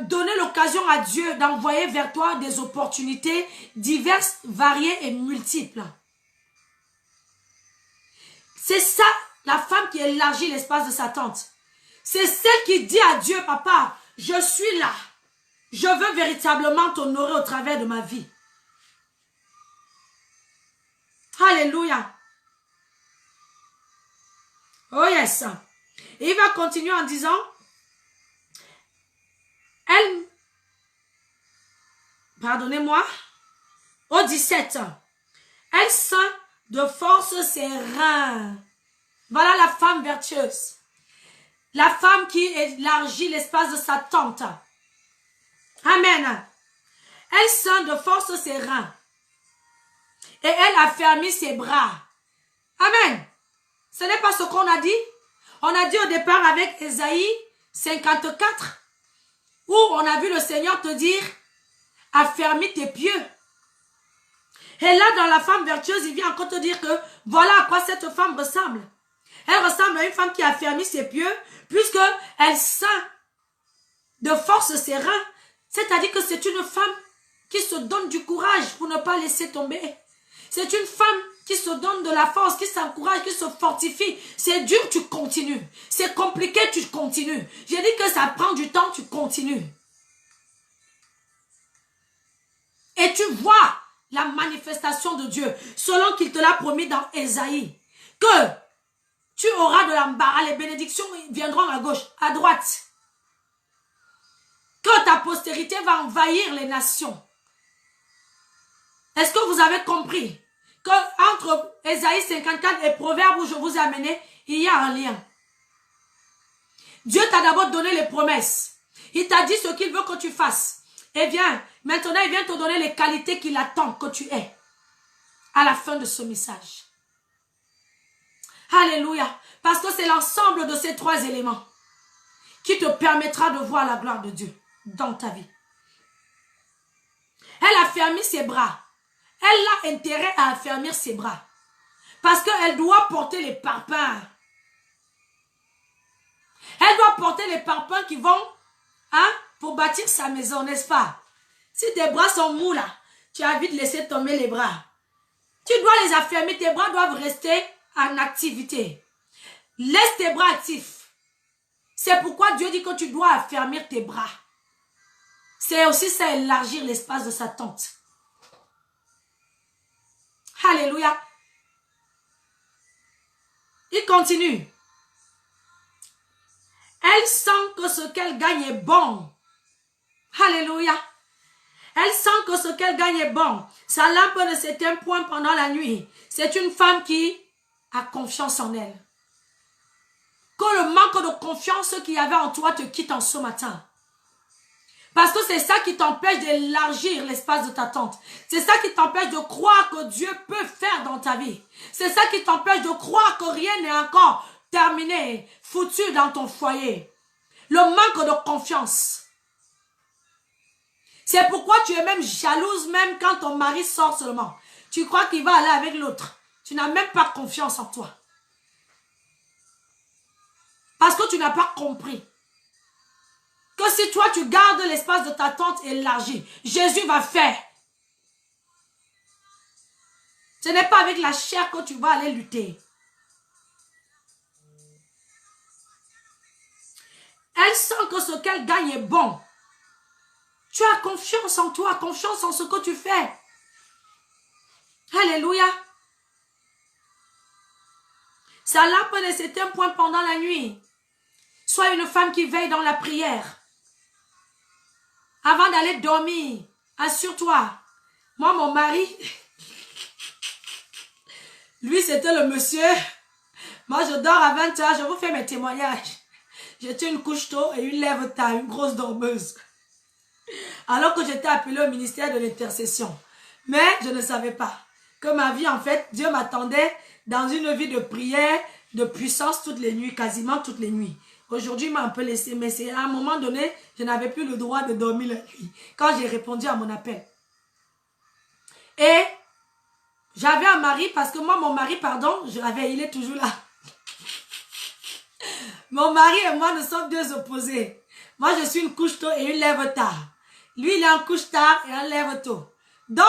donner l'occasion à Dieu d'envoyer vers toi des opportunités diverses, variées et multiples. C'est ça, la femme qui élargit l'espace de sa tente. C'est celle qui dit à Dieu, papa, je suis là. Je veux véritablement t'honorer au travers de ma vie. Alléluia. Oh yes. Et il va continuer en disant, elle, pardonnez-moi, au 17, elle sent de force ses reins. Voilà la femme vertueuse. La femme qui élargit l'espace de sa tente. Amen. Elle sent de force ses reins. Et elle a fermé ses bras. Amen. Ce n'est pas ce qu'on a dit. On a dit au départ avec Ésaïe 54, où on a vu le Seigneur te dire, affermis tes pieds. Et là, dans la femme vertueuse, il vient encore te dire que voilà à quoi cette femme ressemble. Elle ressemble à une femme qui a fermé ses pieds, puisqu'elle sent de force ses reins. C'est-à-dire que c'est une femme qui se donne du courage pour ne pas laisser tomber. C'est une femme qui se donne de la force, qui s'encourage, qui se fortifie. C'est dur, tu continues. C'est compliqué, tu continues. J'ai dit que ça prend du temps, tu continues. Et tu vois la manifestation de Dieu, selon qu'il te l'a promis dans Ésaïe, que tu auras de l'embarras, les bénédictions viendront à gauche, à droite. Que ta postérité va envahir les nations. Est-ce que vous avez compris que entre Ésaïe 54 et Proverbes où je vous ai amené, il y a un lien. Dieu t'a d'abord donné les promesses. Il t'a dit ce qu'il veut que tu fasses. Et bien, maintenant il vient te donner les qualités qu'il attend que tu aies à la fin de ce message. Alléluia. Parce que c'est l'ensemble de ces trois éléments qui te permettra de voir la gloire de Dieu dans ta vie. Elle a fermé ses bras. Elle a intérêt à affermir ses bras. Parce qu'elle doit porter les parpaings. Elle doit porter les parpaings qui vont pour bâtir sa maison, n'est-ce pas? Si tes bras sont mous là, tu as vite laissé tomber les bras. Tu dois les affermir. Tes bras doivent rester en activité. Laisse tes bras actifs. C'est pourquoi Dieu dit que tu dois affermir tes bras. C'est aussi ça, élargir l'espace de sa tente. Alléluia. Il continue. Elle sent que ce qu'elle gagne est bon. Alléluia. Elle sent que ce qu'elle gagne est bon. Sa lampe ne s'éteint point pendant la nuit. C'est une femme qui a confiance en elle. Que le manque de confiance qu'il y avait en toi te quitte en ce matin. Parce que c'est ça qui t'empêche d'élargir l'espace de ta tente. C'est ça qui t'empêche de croire que Dieu peut faire dans ta vie. C'est ça qui t'empêche de croire que rien n'est encore terminé, foutu dans ton foyer. Le manque de confiance. C'est pourquoi tu es même jalouse même quand ton mari sort seulement. Tu crois qu'il va aller avec l'autre. Tu n'as même pas confiance en toi. Parce que tu n'as pas compris que si toi tu gardes l'espace de ta tente élargi, Jésus va faire. Ce n'est pas avec la chair que tu vas aller lutter. Elle sent que ce qu'elle gagne est bon. Tu as confiance en toi, confiance en ce que tu fais. Alléluia. Sa lampe ne s'éteint point pendant la nuit. Sois une femme qui veille dans la prière. Avant d'aller dormir, assure-toi. Moi, mon mari, lui, c'était le monsieur. Moi, je dors à 20 h, je vous fais mes témoignages. J'étais une couche tôt et une lève tard, une grosse dormeuse. Alors que j'étais appelée au ministère de l'intercession. Mais je ne savais pas que ma vie, en fait, Dieu m'attendait dans une vie de prière, de puissance toutes les nuits, quasiment toutes les nuits. Aujourd'hui, il m'a un peu laissé, mais c'est à un moment donné, je n'avais plus le droit de dormir la nuit. Quand j'ai répondu à mon appel. Et j'avais un mari, parce que moi, mon mari, pardon, il est toujours là. Mon mari et moi, nous sommes deux opposés. Moi, je suis une couche tôt et une lève tard. Lui, il est en couche tard et un lève tôt. Donc,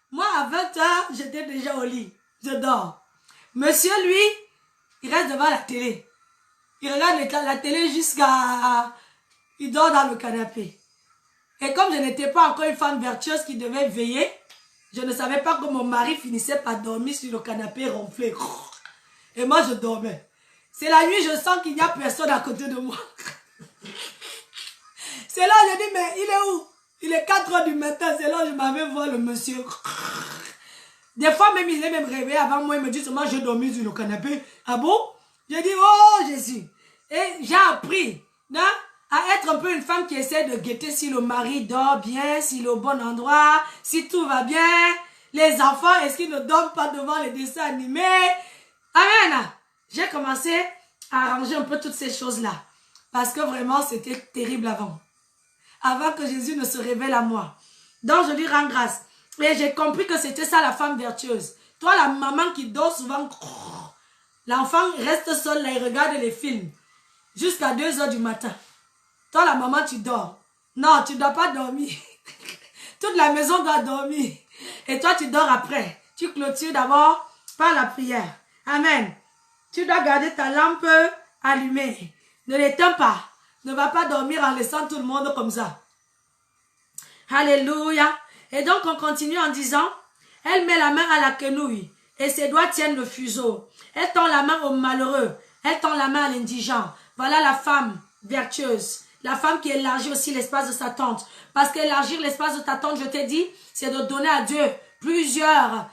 moi, à 20 h, j'étais déjà au lit. Je dors. Monsieur, lui, il reste devant la télé. Il regarde la télé jusqu'à... Il dort dans le canapé. Et comme je n'étais pas encore une femme vertueuse qui devait veiller, je ne savais pas que mon mari finissait par dormir sur le canapé ronflé. Et moi, je dormais. C'est la nuit, je sens qu'il n'y a personne à côté de moi. C'est là, je dis, mais il est où? Il est 4 heures du matin, c'est là que je m'avais voir le monsieur. Des fois même, il est même réveillé avant moi, il me dit seulement, j'ai dormi sur le canapé. Ah bon? Je dis, oh Jésus. Et j'ai appris, non, à être un peu une femme qui essaie de guetter si le mari dort bien, s'il est au bon endroit, si tout va bien. Les enfants, est-ce qu'ils ne dorment pas devant les dessins animés? Amen. J'ai commencé à arranger un peu toutes ces choses-là. Parce que vraiment, c'était terrible avant. Avant que Jésus ne se révèle à moi. Donc, je lui rends grâce. Et j'ai compris que c'était ça la femme vertueuse. Toi, la maman qui dort souvent, l'enfant reste seul là, il regarde les films. Jusqu'à 2 heures du matin. Toi, la maman, tu dors. Non, tu ne dois pas dormir. Toute la maison doit dormir. Et toi, tu dors après. Tu clôtures d'abord par la prière. Amen. Tu dois garder ta lampe allumée. Ne l'éteins pas. Ne va pas dormir en laissant tout le monde comme ça. Alléluia. Et donc, on continue en disant, elle met la main à la quenouille et ses doigts tiennent le fuseau. Elle tend la main au malheureux. Elle tend la main à l'indigent. Voilà la femme vertueuse. La femme qui élargit aussi l'espace de sa tente. Parce qu'élargir l'espace de ta tente, je t'ai dit, c'est de donner à Dieu plusieurs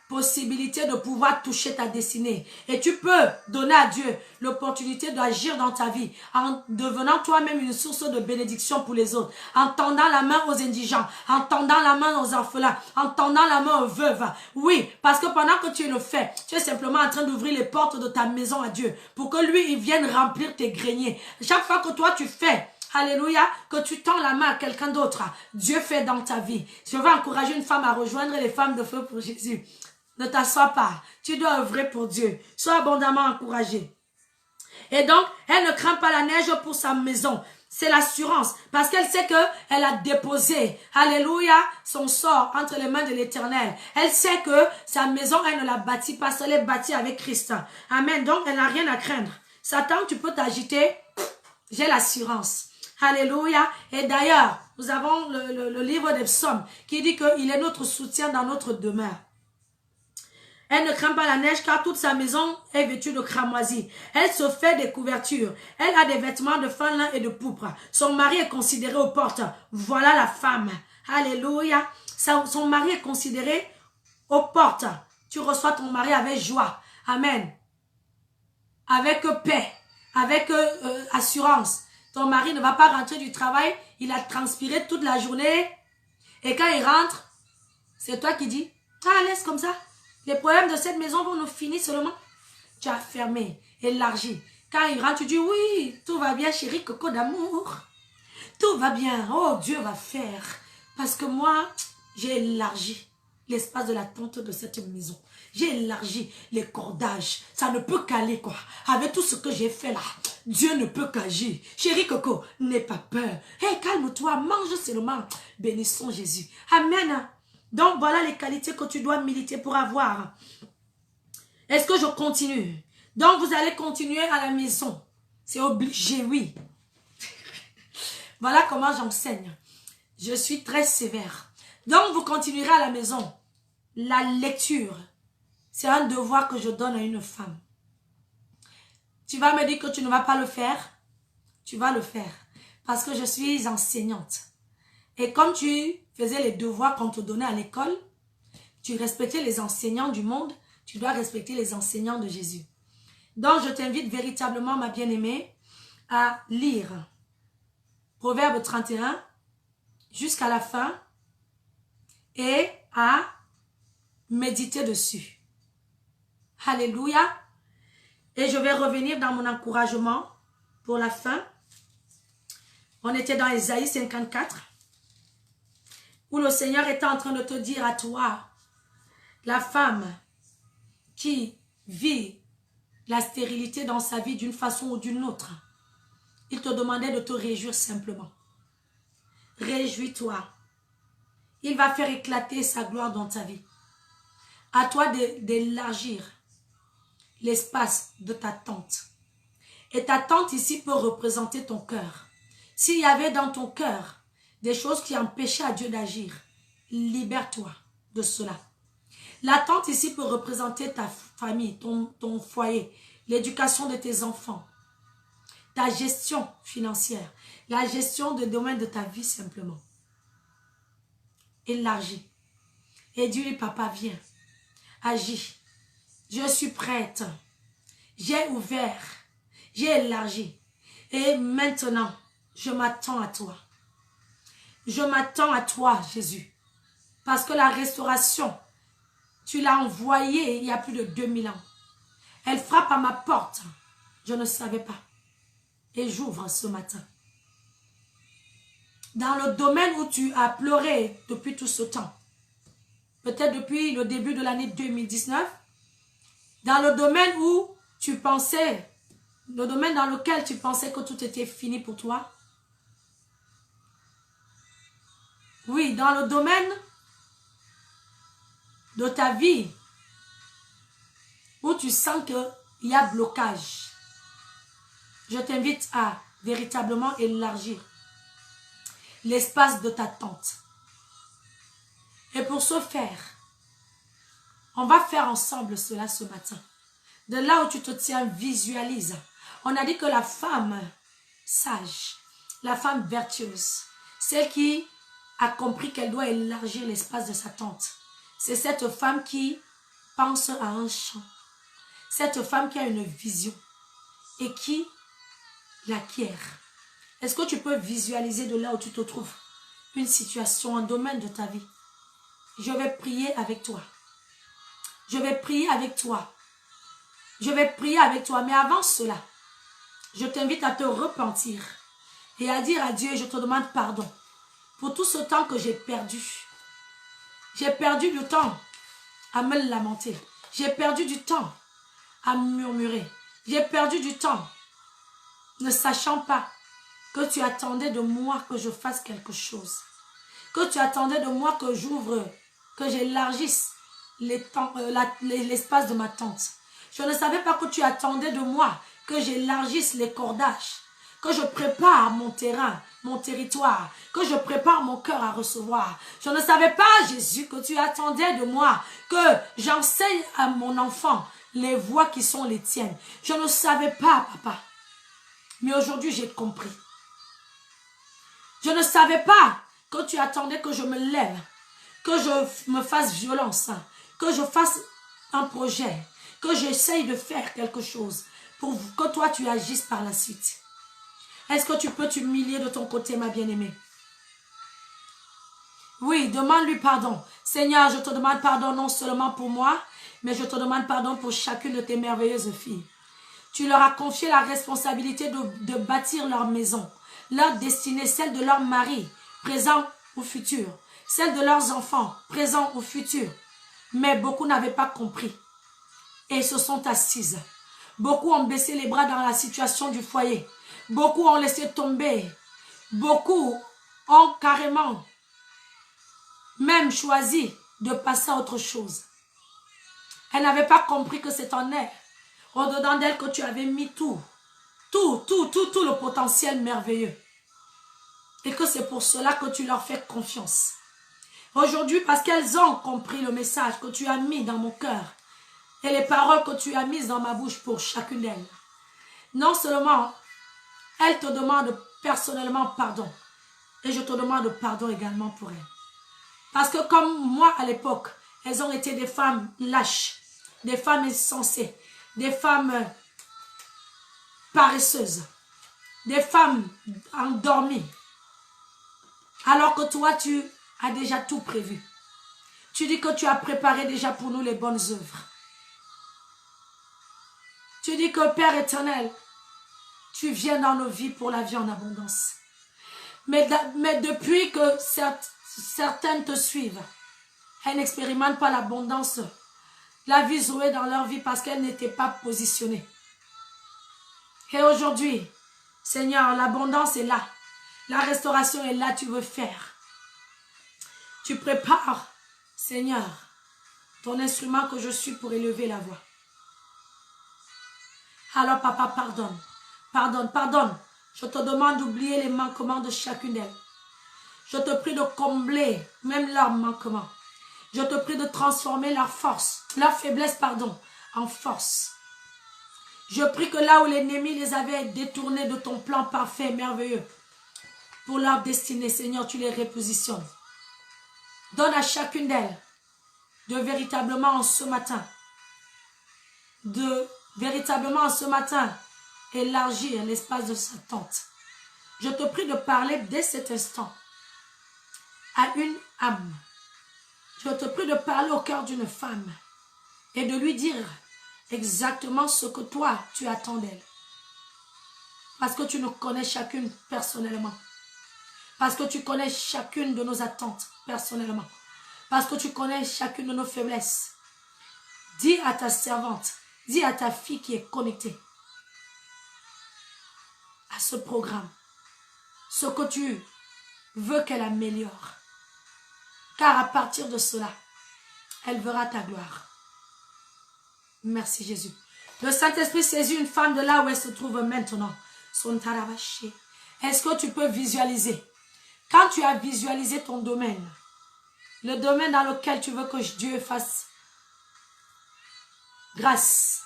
possibilités de pouvoir toucher ta destinée. Et tu peux donner à Dieu l'opportunité d'agir dans ta vie en devenant toi-même une source de bénédiction pour les autres, en tendant la main aux indigents, en tendant la main aux orphelins, en tendant la main aux veuves. Oui, parce que pendant que tu le fais, tu es simplement en train d'ouvrir les portes de ta maison à Dieu pour que lui, il vienne remplir tes greniers. Chaque fois que toi, tu fais alléluia, que tu tends la main à quelqu'un d'autre, Dieu fait dans ta vie. Je veux encourager une femme à rejoindre les femmes de feu pour Jésus. Ne t'assois pas. Tu dois œuvrer pour Dieu. Sois abondamment encouragé. Et donc, elle ne craint pas la neige pour sa maison. C'est l'assurance. Parce qu'elle sait qu'elle a déposé, alléluia, son sort entre les mains de l'Éternel. Elle sait que sa maison, elle ne la bâtit pas seule, elle est bâtie avec Christ. Amen. Donc, elle n'a rien à craindre. Satan, tu peux t'agiter. J'ai l'assurance. Alléluia. Et d'ailleurs, nous avons le livre des psaumes qui dit qu'il est notre soutien dans notre demeure. Elle ne craint pas la neige car toute sa maison est vêtue de cramoisie. Elle se fait des couvertures. Elle a des vêtements de fin lin et de pourpre. Son mari est considéré aux portes. Voilà la femme. Alléluia. Son mari est considéré aux portes. Tu reçois ton mari avec joie. Amen. Avec paix. Avec assurance. Ton mari ne va pas rentrer du travail. Il a transpiré toute la journée. Et quand il rentre, c'est toi qui dis, ah, laisse comme ça. Les problèmes de cette maison vont nous finir seulement. Tu as fermé, élargi. Quand il rentre, tu dis, oui, tout va bien, chérie, coco d'amour. Tout va bien. Oh, Dieu va faire. Parce que moi, j'ai élargi l'espace de la tente de cette maison. J'ai élargi les cordages. Ça ne peut qu'aller, quoi. Avec tout ce que j'ai fait là, Dieu ne peut qu'agir. Chérie Coco, n'aie pas peur. Hé, calme-toi, mange seulement. Bénissons Jésus. Amen. Donc, voilà les qualités que tu dois militer pour avoir. Est-ce que je continue? Donc, vous allez continuer à la maison. C'est obligé, oui. Voilà comment j'enseigne. Je suis très sévère. Donc, vous continuerez à la maison. La lecture, c'est un devoir que je donne à une femme. Tu vas me dire que tu ne vas pas le faire. Tu vas le faire. Parce que je suis enseignante. Et comme tu faisais les devoirs qu'on te donnait à l'école, tu respectais les enseignants du monde, tu dois respecter les enseignants de Jésus. Donc, je t'invite véritablement, ma bien-aimée, à lire Proverbe 31 jusqu'à la fin et à méditer dessus. Alléluia. Et je vais revenir dans mon encouragement pour la fin. On était dans Ésaïe 54. Où le Seigneur est en train de te dire à toi, la femme qui vit la stérilité dans sa vie d'une façon ou d'une autre, il te demandait de te réjouir simplement. Réjouis-toi. Il va faire éclater sa gloire dans ta vie. À toi d'élargir l'espace de ta tente. Et ta tente ici peut représenter ton cœur. S'il y avait dans ton cœur des choses qui empêchaient à Dieu d'agir, libère-toi de cela. La tente ici peut représenter ta famille, ton foyer, l'éducation de tes enfants, ta gestion financière, la gestion de domaine de ta vie simplement. Élargis. Et dis-lui, papa, viens, agis. Je suis prête. J'ai ouvert, j'ai élargi. Et maintenant, je m'attends à toi. Je m'attends à toi, Jésus. Parce que la restauration, tu l'as envoyée il y a plus de 2000 ans. Elle frappe à ma porte. Je ne savais pas. Et j'ouvre ce matin. Dans le domaine où tu as pleuré depuis tout ce temps, peut-être depuis le début de l'année 2019, dans le domaine où tu pensais, le domaine dans lequel tu pensais que tout était fini pour toi, oui, dans le domaine de ta vie où tu sens qu'il y a blocage, je t'invite à véritablement élargir l'espace de ta tente. Et pour ce faire, on va faire ensemble cela ce matin. De là où tu te tiens, visualise. On a dit que la femme sage, la femme vertueuse, celle qui a compris qu'elle doit élargir l'espace de sa tente, c'est cette femme qui pense à un champ. Cette femme qui a une vision et qui l'acquiert. Est-ce que tu peux visualiser de là où tu te trouves une situation, un domaine de ta vie? Je vais prier avec toi. Je vais prier avec toi. Je vais prier avec toi. Mais avant cela, je t'invite à te repentir et à dire à Dieu, je te demande pardon pour tout ce temps que j'ai perdu. J'ai perdu du temps à me lamenter. J'ai perdu du temps à murmurer. J'ai perdu du temps ne sachant pas que tu attendais de moi que je fasse quelque chose. Que tu attendais de moi que j'ouvre, que j'élargisse l'espace de ma tente. Je ne savais pas que tu attendais de moi que j'élargisse les cordages, que je prépare mon terrain, mon territoire, que je prépare mon cœur à recevoir. Je ne savais pas, Jésus, que tu attendais de moi que j'enseigne à mon enfant les voies qui sont les tiennes. Je ne savais pas, papa. Mais aujourd'hui, j'ai compris. Je ne savais pas que tu attendais que je me lève, que je me fasse violence, que je fasse un projet, que j'essaye de faire quelque chose pour que toi, tu agisses par la suite. Est-ce que tu peux t'humilier de ton côté, ma bien-aimée? Oui, demande-lui pardon. Seigneur, je te demande pardon non seulement pour moi, mais je te demande pardon pour chacune de tes merveilleuses filles. Tu leur as confié la responsabilité de bâtir leur maison, leur destinée, celle de leur mari, présent ou futur, celle de leurs enfants, présent ou futur. Mais beaucoup n'avaient pas compris et se sont assises. Beaucoup ont baissé les bras dans la situation du foyer. Beaucoup ont laissé tomber. Beaucoup ont carrément même choisi de passer à autre chose. Elles n'avaient pas compris que c'est en elles, au-dedans d'elles, que tu avais mis tout le potentiel merveilleux. Et que c'est pour cela que tu leur fais confiance. Aujourd'hui, parce qu'elles ont compris le message que tu as mis dans mon cœur et les paroles que tu as mises dans ma bouche pour chacune d'elles. Non seulement, elles te demandent personnellement pardon. Et je te demande pardon également pour elles. Parce que comme moi à l'époque, elles ont été des femmes lâches, des femmes insensées, des femmes paresseuses, des femmes endormies. Alors que toi, tu as déjà tout prévu. Tu dis que tu as préparé déjà pour nous les bonnes œuvres. Tu dis que Père éternel, tu viens dans nos vies pour la vie en abondance. Mais depuis que certaines te suivent, elles n'expérimentent pas l'abondance, la vie Zoé dans leur vie parce qu'elles n'étaient pas positionnées. Et aujourd'hui, Seigneur, l'abondance est là. La restauration est là, tu veux faire. Tu prépares, Seigneur, ton instrument que je suis pour élever la voix. Alors papa, pardonne, pardonne, pardonne. Je te demande d'oublier les manquements de chacune d'elles. Je te prie de combler même leurs manquements. Je te prie de transformer leur force, leur faiblesse, pardon, en force. Je prie que là où l'ennemi les avait détournés de ton plan parfait, merveilleux, pour leur destinée, Seigneur, tu les repositionnes. Donne à chacune d'elles de véritablement en ce matin, élargir l'espace de sa tente. Je te prie de parler dès cet instant à une âme. Je te prie de parler au cœur d'une femme et de lui dire exactement ce que toi, tu attends d'elle. Parce que tu nous connais chacune personnellement. Parce que tu connais chacune de nos attentes personnellement. Parce que tu connais chacune de nos faiblesses. Dis à ta servante, dis à ta fille qui est connectée à ce programme, ce que tu veux qu'elle améliore. Car à partir de cela, elle verra ta gloire. Merci Jésus. Le Saint-Esprit saisit une femme de là où elle se trouve maintenant. Est-ce que tu peux visualiser? Quand tu as visualisé ton domaine, le domaine dans lequel tu veux que Dieu fasse grâce,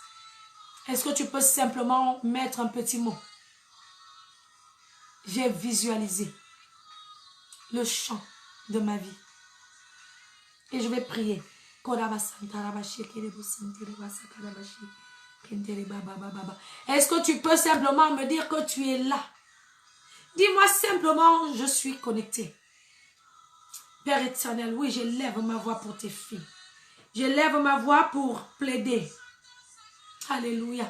est-ce que tu peux simplement mettre un petit mot? J'ai visualisé le champ de ma vie. Et je vais prier. Est-ce que tu peux simplement me dire que tu es là? Dis-moi simplement, je suis connecté. Père éternel, oui, j'élève ma voix pour tes filles. J'élève ma voix pour plaider. Alléluia.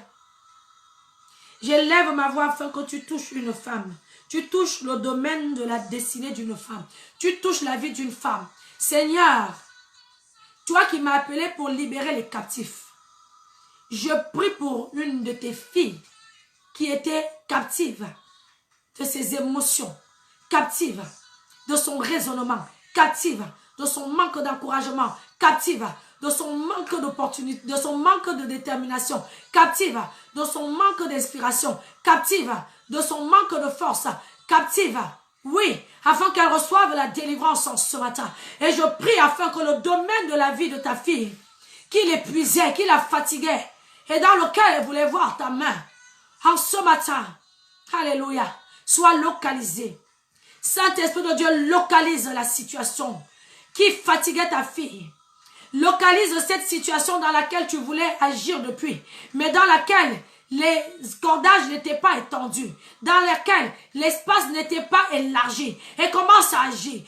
J'élève ma voix afin que tu touches une femme. Tu touches le domaine de la destinée d'une femme. Tu touches la vie d'une femme. Seigneur, toi qui m'as appelé pour libérer les captifs, je prie pour une de tes filles qui était captive de ses émotions, captive de son raisonnement, captive de son manque d'encouragement, captive de son manque d'opportunité, de son manque de détermination, captive de son manque d'inspiration, captive de son manque de force, captive, oui, afin qu'elle reçoive la délivrance en ce matin. Et je prie afin que le domaine de la vie de ta fille, qui l'épuisait, qui la fatiguait, et dans lequel elle voulait voir ta main, en ce matin, alléluia, soit localisé. Saint-Esprit de Dieu, localise la situation qui fatiguait ta fille. Localise cette situation dans laquelle tu voulais agir depuis, mais dans laquelle les cordages n'étaient pas étendus, dans laquelle l'espace n'était pas élargi. Et commence à agir,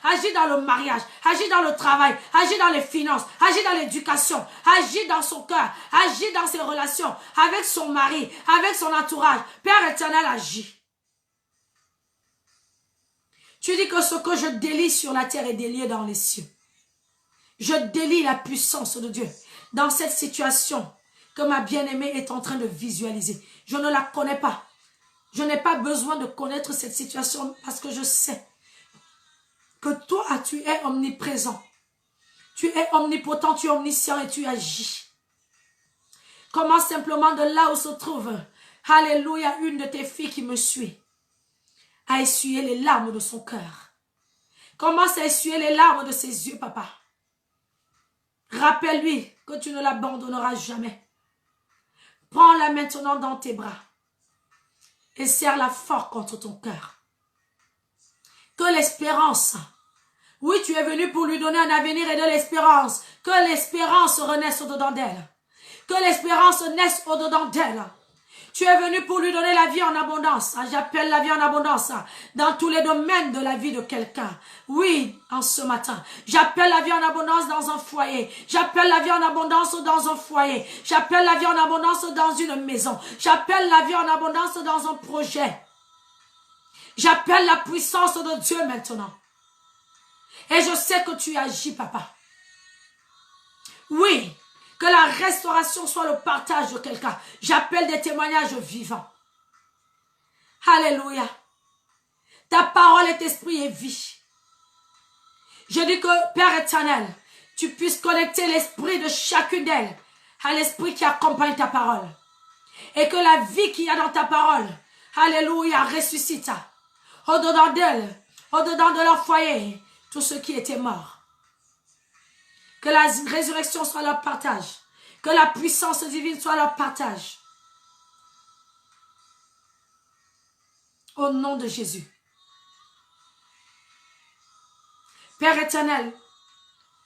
agis dans le mariage, agis dans le travail, agis dans les finances, agis dans l'éducation, agis dans son cœur, agis dans ses relations avec son mari, avec son entourage. Père éternel, agis. Tu dis que ce que je délie sur la terre est délié dans les cieux. Je délie la puissance de Dieu dans cette situation que ma bien-aimée est en train de visualiser. Je ne la connais pas. Je n'ai pas besoin de connaître cette situation parce que je sais que toi, tu es omniprésent. Tu es omnipotent, tu es omniscient et tu agis. Commence simplement de là où se trouve, alléluia, une de tes filles qui me suit, à essuyer les larmes de son cœur. Commence à essuyer les larmes de ses yeux, papa. Rappelle-lui que tu ne l'abandonneras jamais. Prends-la maintenant dans tes bras et serre-la fort contre ton cœur. Que l'espérance, oui, tu es venu pour lui donner un avenir et de l'espérance. Que l'espérance renaisse au-dedans d'elle. Que l'espérance naisse au-dedans d'elle. Tu es venu pour lui donner la vie en abondance. J'appelle la vie en abondance dans tous les domaines de la vie de quelqu'un. Oui, en ce matin. J'appelle la vie en abondance dans un foyer. J'appelle la vie en abondance dans un foyer. J'appelle la vie en abondance dans une maison. J'appelle la vie en abondance dans un projet. J'appelle la puissance de Dieu maintenant. Et je sais que tu agis, papa. Oui. Que la restauration soit le partage de quelqu'un. J'appelle des témoignages vivants. Alléluia. Ta parole est esprit et vie. Je dis que, Père éternel, tu puisses connecter l'esprit de chacune d'elles à l'esprit qui accompagne ta parole. Et que la vie qu'il y a dans ta parole, alléluia, ressuscite au-dedans d'elles, au-dedans de leur foyer, tous ceux qui étaient morts. Que la résurrection soit leur partage. Que la puissance divine soit leur partage. Au nom de Jésus. Père éternel,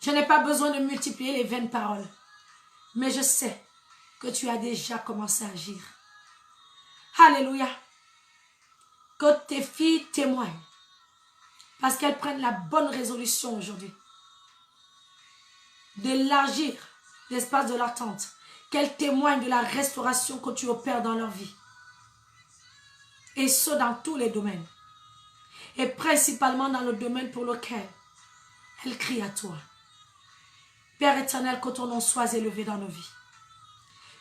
je n'ai pas besoin de multiplier les vaines paroles. Mais je sais que tu as déjà commencé à agir. Alléluia. Que tes filles témoignent. Parce qu'elles prennent la bonne résolution aujourd'hui. D'élargir l'espace de leur tente. Qu'elles témoignent de la restauration que tu opères dans leur vie. Et ce, dans tous les domaines. Et principalement dans le domaine pour lequel elles crient à toi. Père éternel, que ton nom soit élevé dans nos vies.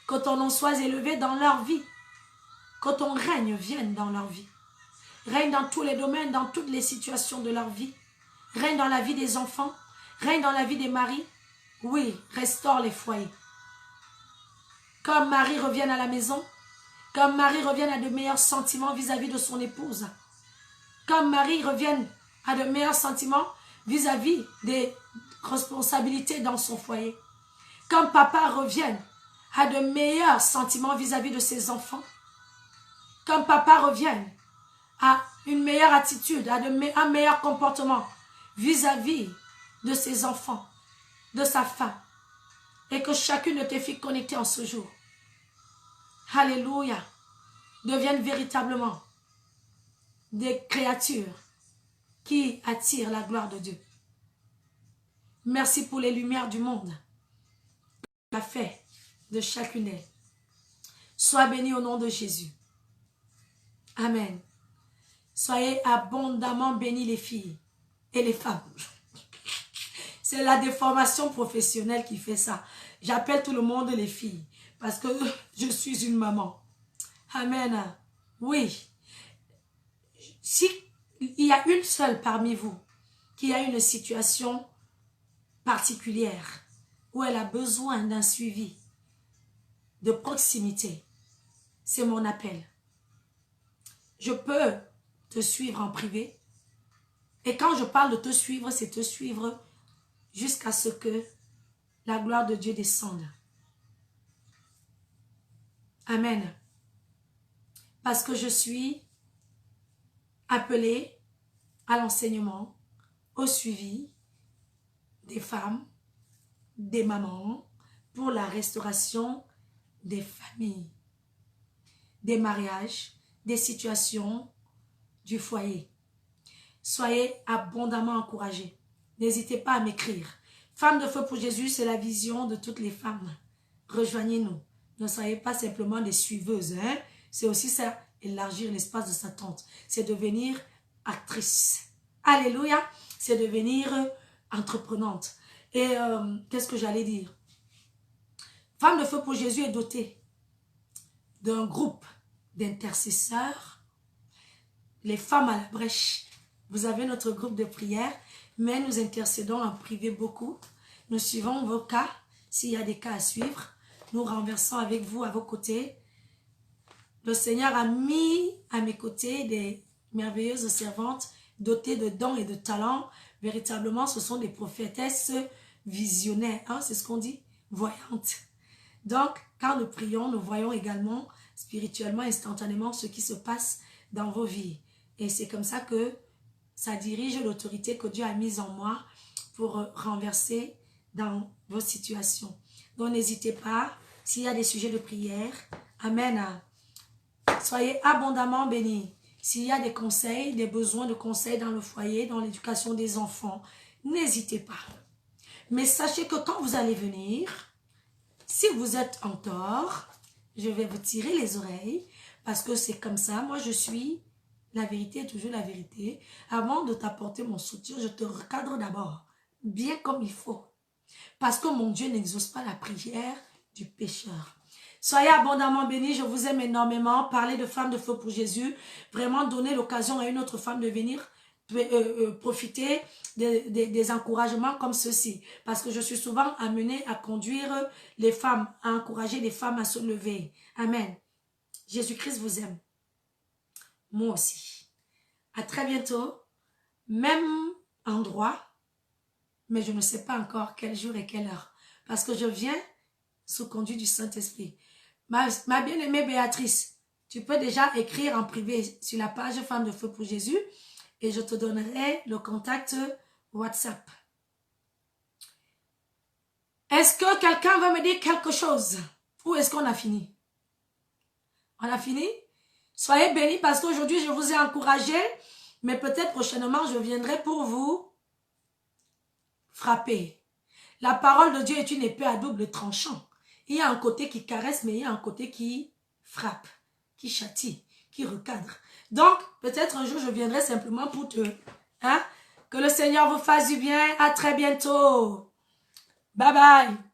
Que ton nom soit élevé dans leur vie. Que ton règne vienne dans leur vie. Règne dans tous les domaines, dans toutes les situations de leur vie. Règne dans la vie des enfants. Règne dans la vie des maris. Oui, restaure les foyers. Comme Marie revienne à la maison. Comme Marie revienne à de meilleurs sentiments vis-à-vis de son épouse. Comme Marie revienne à de meilleurs sentiments vis-à-vis des responsabilités dans son foyer. Comme papa revienne à de meilleurs sentiments vis-à-vis de ses enfants. Comme papa revienne à une meilleure attitude, à un meilleur comportement vis-à-vis de ses enfants, de sa femme. Et que chacune de tes filles connectées en ce jour, alléluia, deviennent véritablement des créatures qui attirent la gloire de Dieu. Merci pour les lumières du monde que tu as fait de chacune d'elles. Sois béni au nom de Jésus. Amen. Soyez abondamment bénis les filles et les femmes. C'est la déformation professionnelle qui fait ça. J'appelle tout le monde les filles parce que je suis une maman. Amen. Oui. Si il y a une seule parmi vous qui a une situation particulière où elle a besoin d'un suivi de proximité, c'est mon appel. Je peux te suivre en privé. Et quand je parle de te suivre, c'est te suivre jusqu'à ce que la gloire de Dieu descende. Amen. Parce que je suis appelée à l'enseignement, au suivi des femmes, des mamans, pour la restauration des familles, des mariages, des situations du foyer. Soyez abondamment encouragés. N'hésitez pas à m'écrire. Femme de feu pour Jésus, c'est la vision de toutes les femmes. Rejoignez-nous. Ne soyez pas simplement des suiveuses. Hein? C'est aussi ça, élargir l'espace de sa tente. C'est devenir actrice. Alléluia. C'est devenir entreprenante. Et qu'est-ce que j'allais dire? Femme de feu pour Jésus est dotée d'un groupe d'intercesseurs. Les femmes à la brèche. Vous avez notre groupe de prière, mais nous intercédons en privé beaucoup. Nous suivons vos cas, s'il y a des cas à suivre. Nous renversons avec vous à vos côtés. Le Seigneur a mis à mes côtés des merveilleuses servantes dotées de dons et de talents. Véritablement, ce sont des prophétesses visionnaires. Hein, c'est ce qu'on dit, voyantes. Donc, quand nous prions, nous voyons également spirituellement, instantanément, ce qui se passe dans vos vies. Et c'est comme ça que ça dirige l'autorité que Dieu a mise en moi pour renverser dans vos situations. Donc, n'hésitez pas, s'il y a des sujets de prière, amen. Soyez abondamment bénis. S'il y a des conseils, des besoins de conseils dans le foyer, dans l'éducation des enfants, n'hésitez pas. Mais sachez que quand vous allez venir, si vous êtes en tort, je vais vous tirer les oreilles parce que c'est comme ça. Moi, je suis la vérité est toujours la vérité. Avant de t'apporter mon soutien, je te recadre d'abord, bien comme il faut. Parce que mon Dieu n'exauce pas la prière du pécheur. Soyez abondamment bénis, je vous aime énormément. Parlez de femmes de feu pour Jésus. Vraiment donner l'occasion à une autre femme de venir profiter des encouragements comme ceci. Parce que je suis souvent amenée à conduire les femmes, à encourager les femmes à se lever. Amen. Jésus-Christ vous aime. Moi aussi. À très bientôt. Même endroit, mais je ne sais pas encore quel jour et quelle heure. Parce que je viens sous conduit du Saint-Esprit. Ma bien-aimée Béatrice, tu peux déjà écrire en privé sur la page Femme de Feu pour Jésus et je te donnerai le contact WhatsApp. Est-ce que quelqu'un veut me dire quelque chose? Ou est-ce qu'on a fini? On a fini? Soyez bénis parce qu'aujourd'hui je vous ai encouragé, mais peut-être prochainement je viendrai pour vous frapper. La parole de Dieu est une épée à double tranchant. Il y a un côté qui caresse, mais il y a un côté qui frappe, qui châtie, qui recadre. Donc, peut-être un jour, je viendrai simplement pour te... Hein? Que le Seigneur vous fasse du bien. À très bientôt. Bye bye.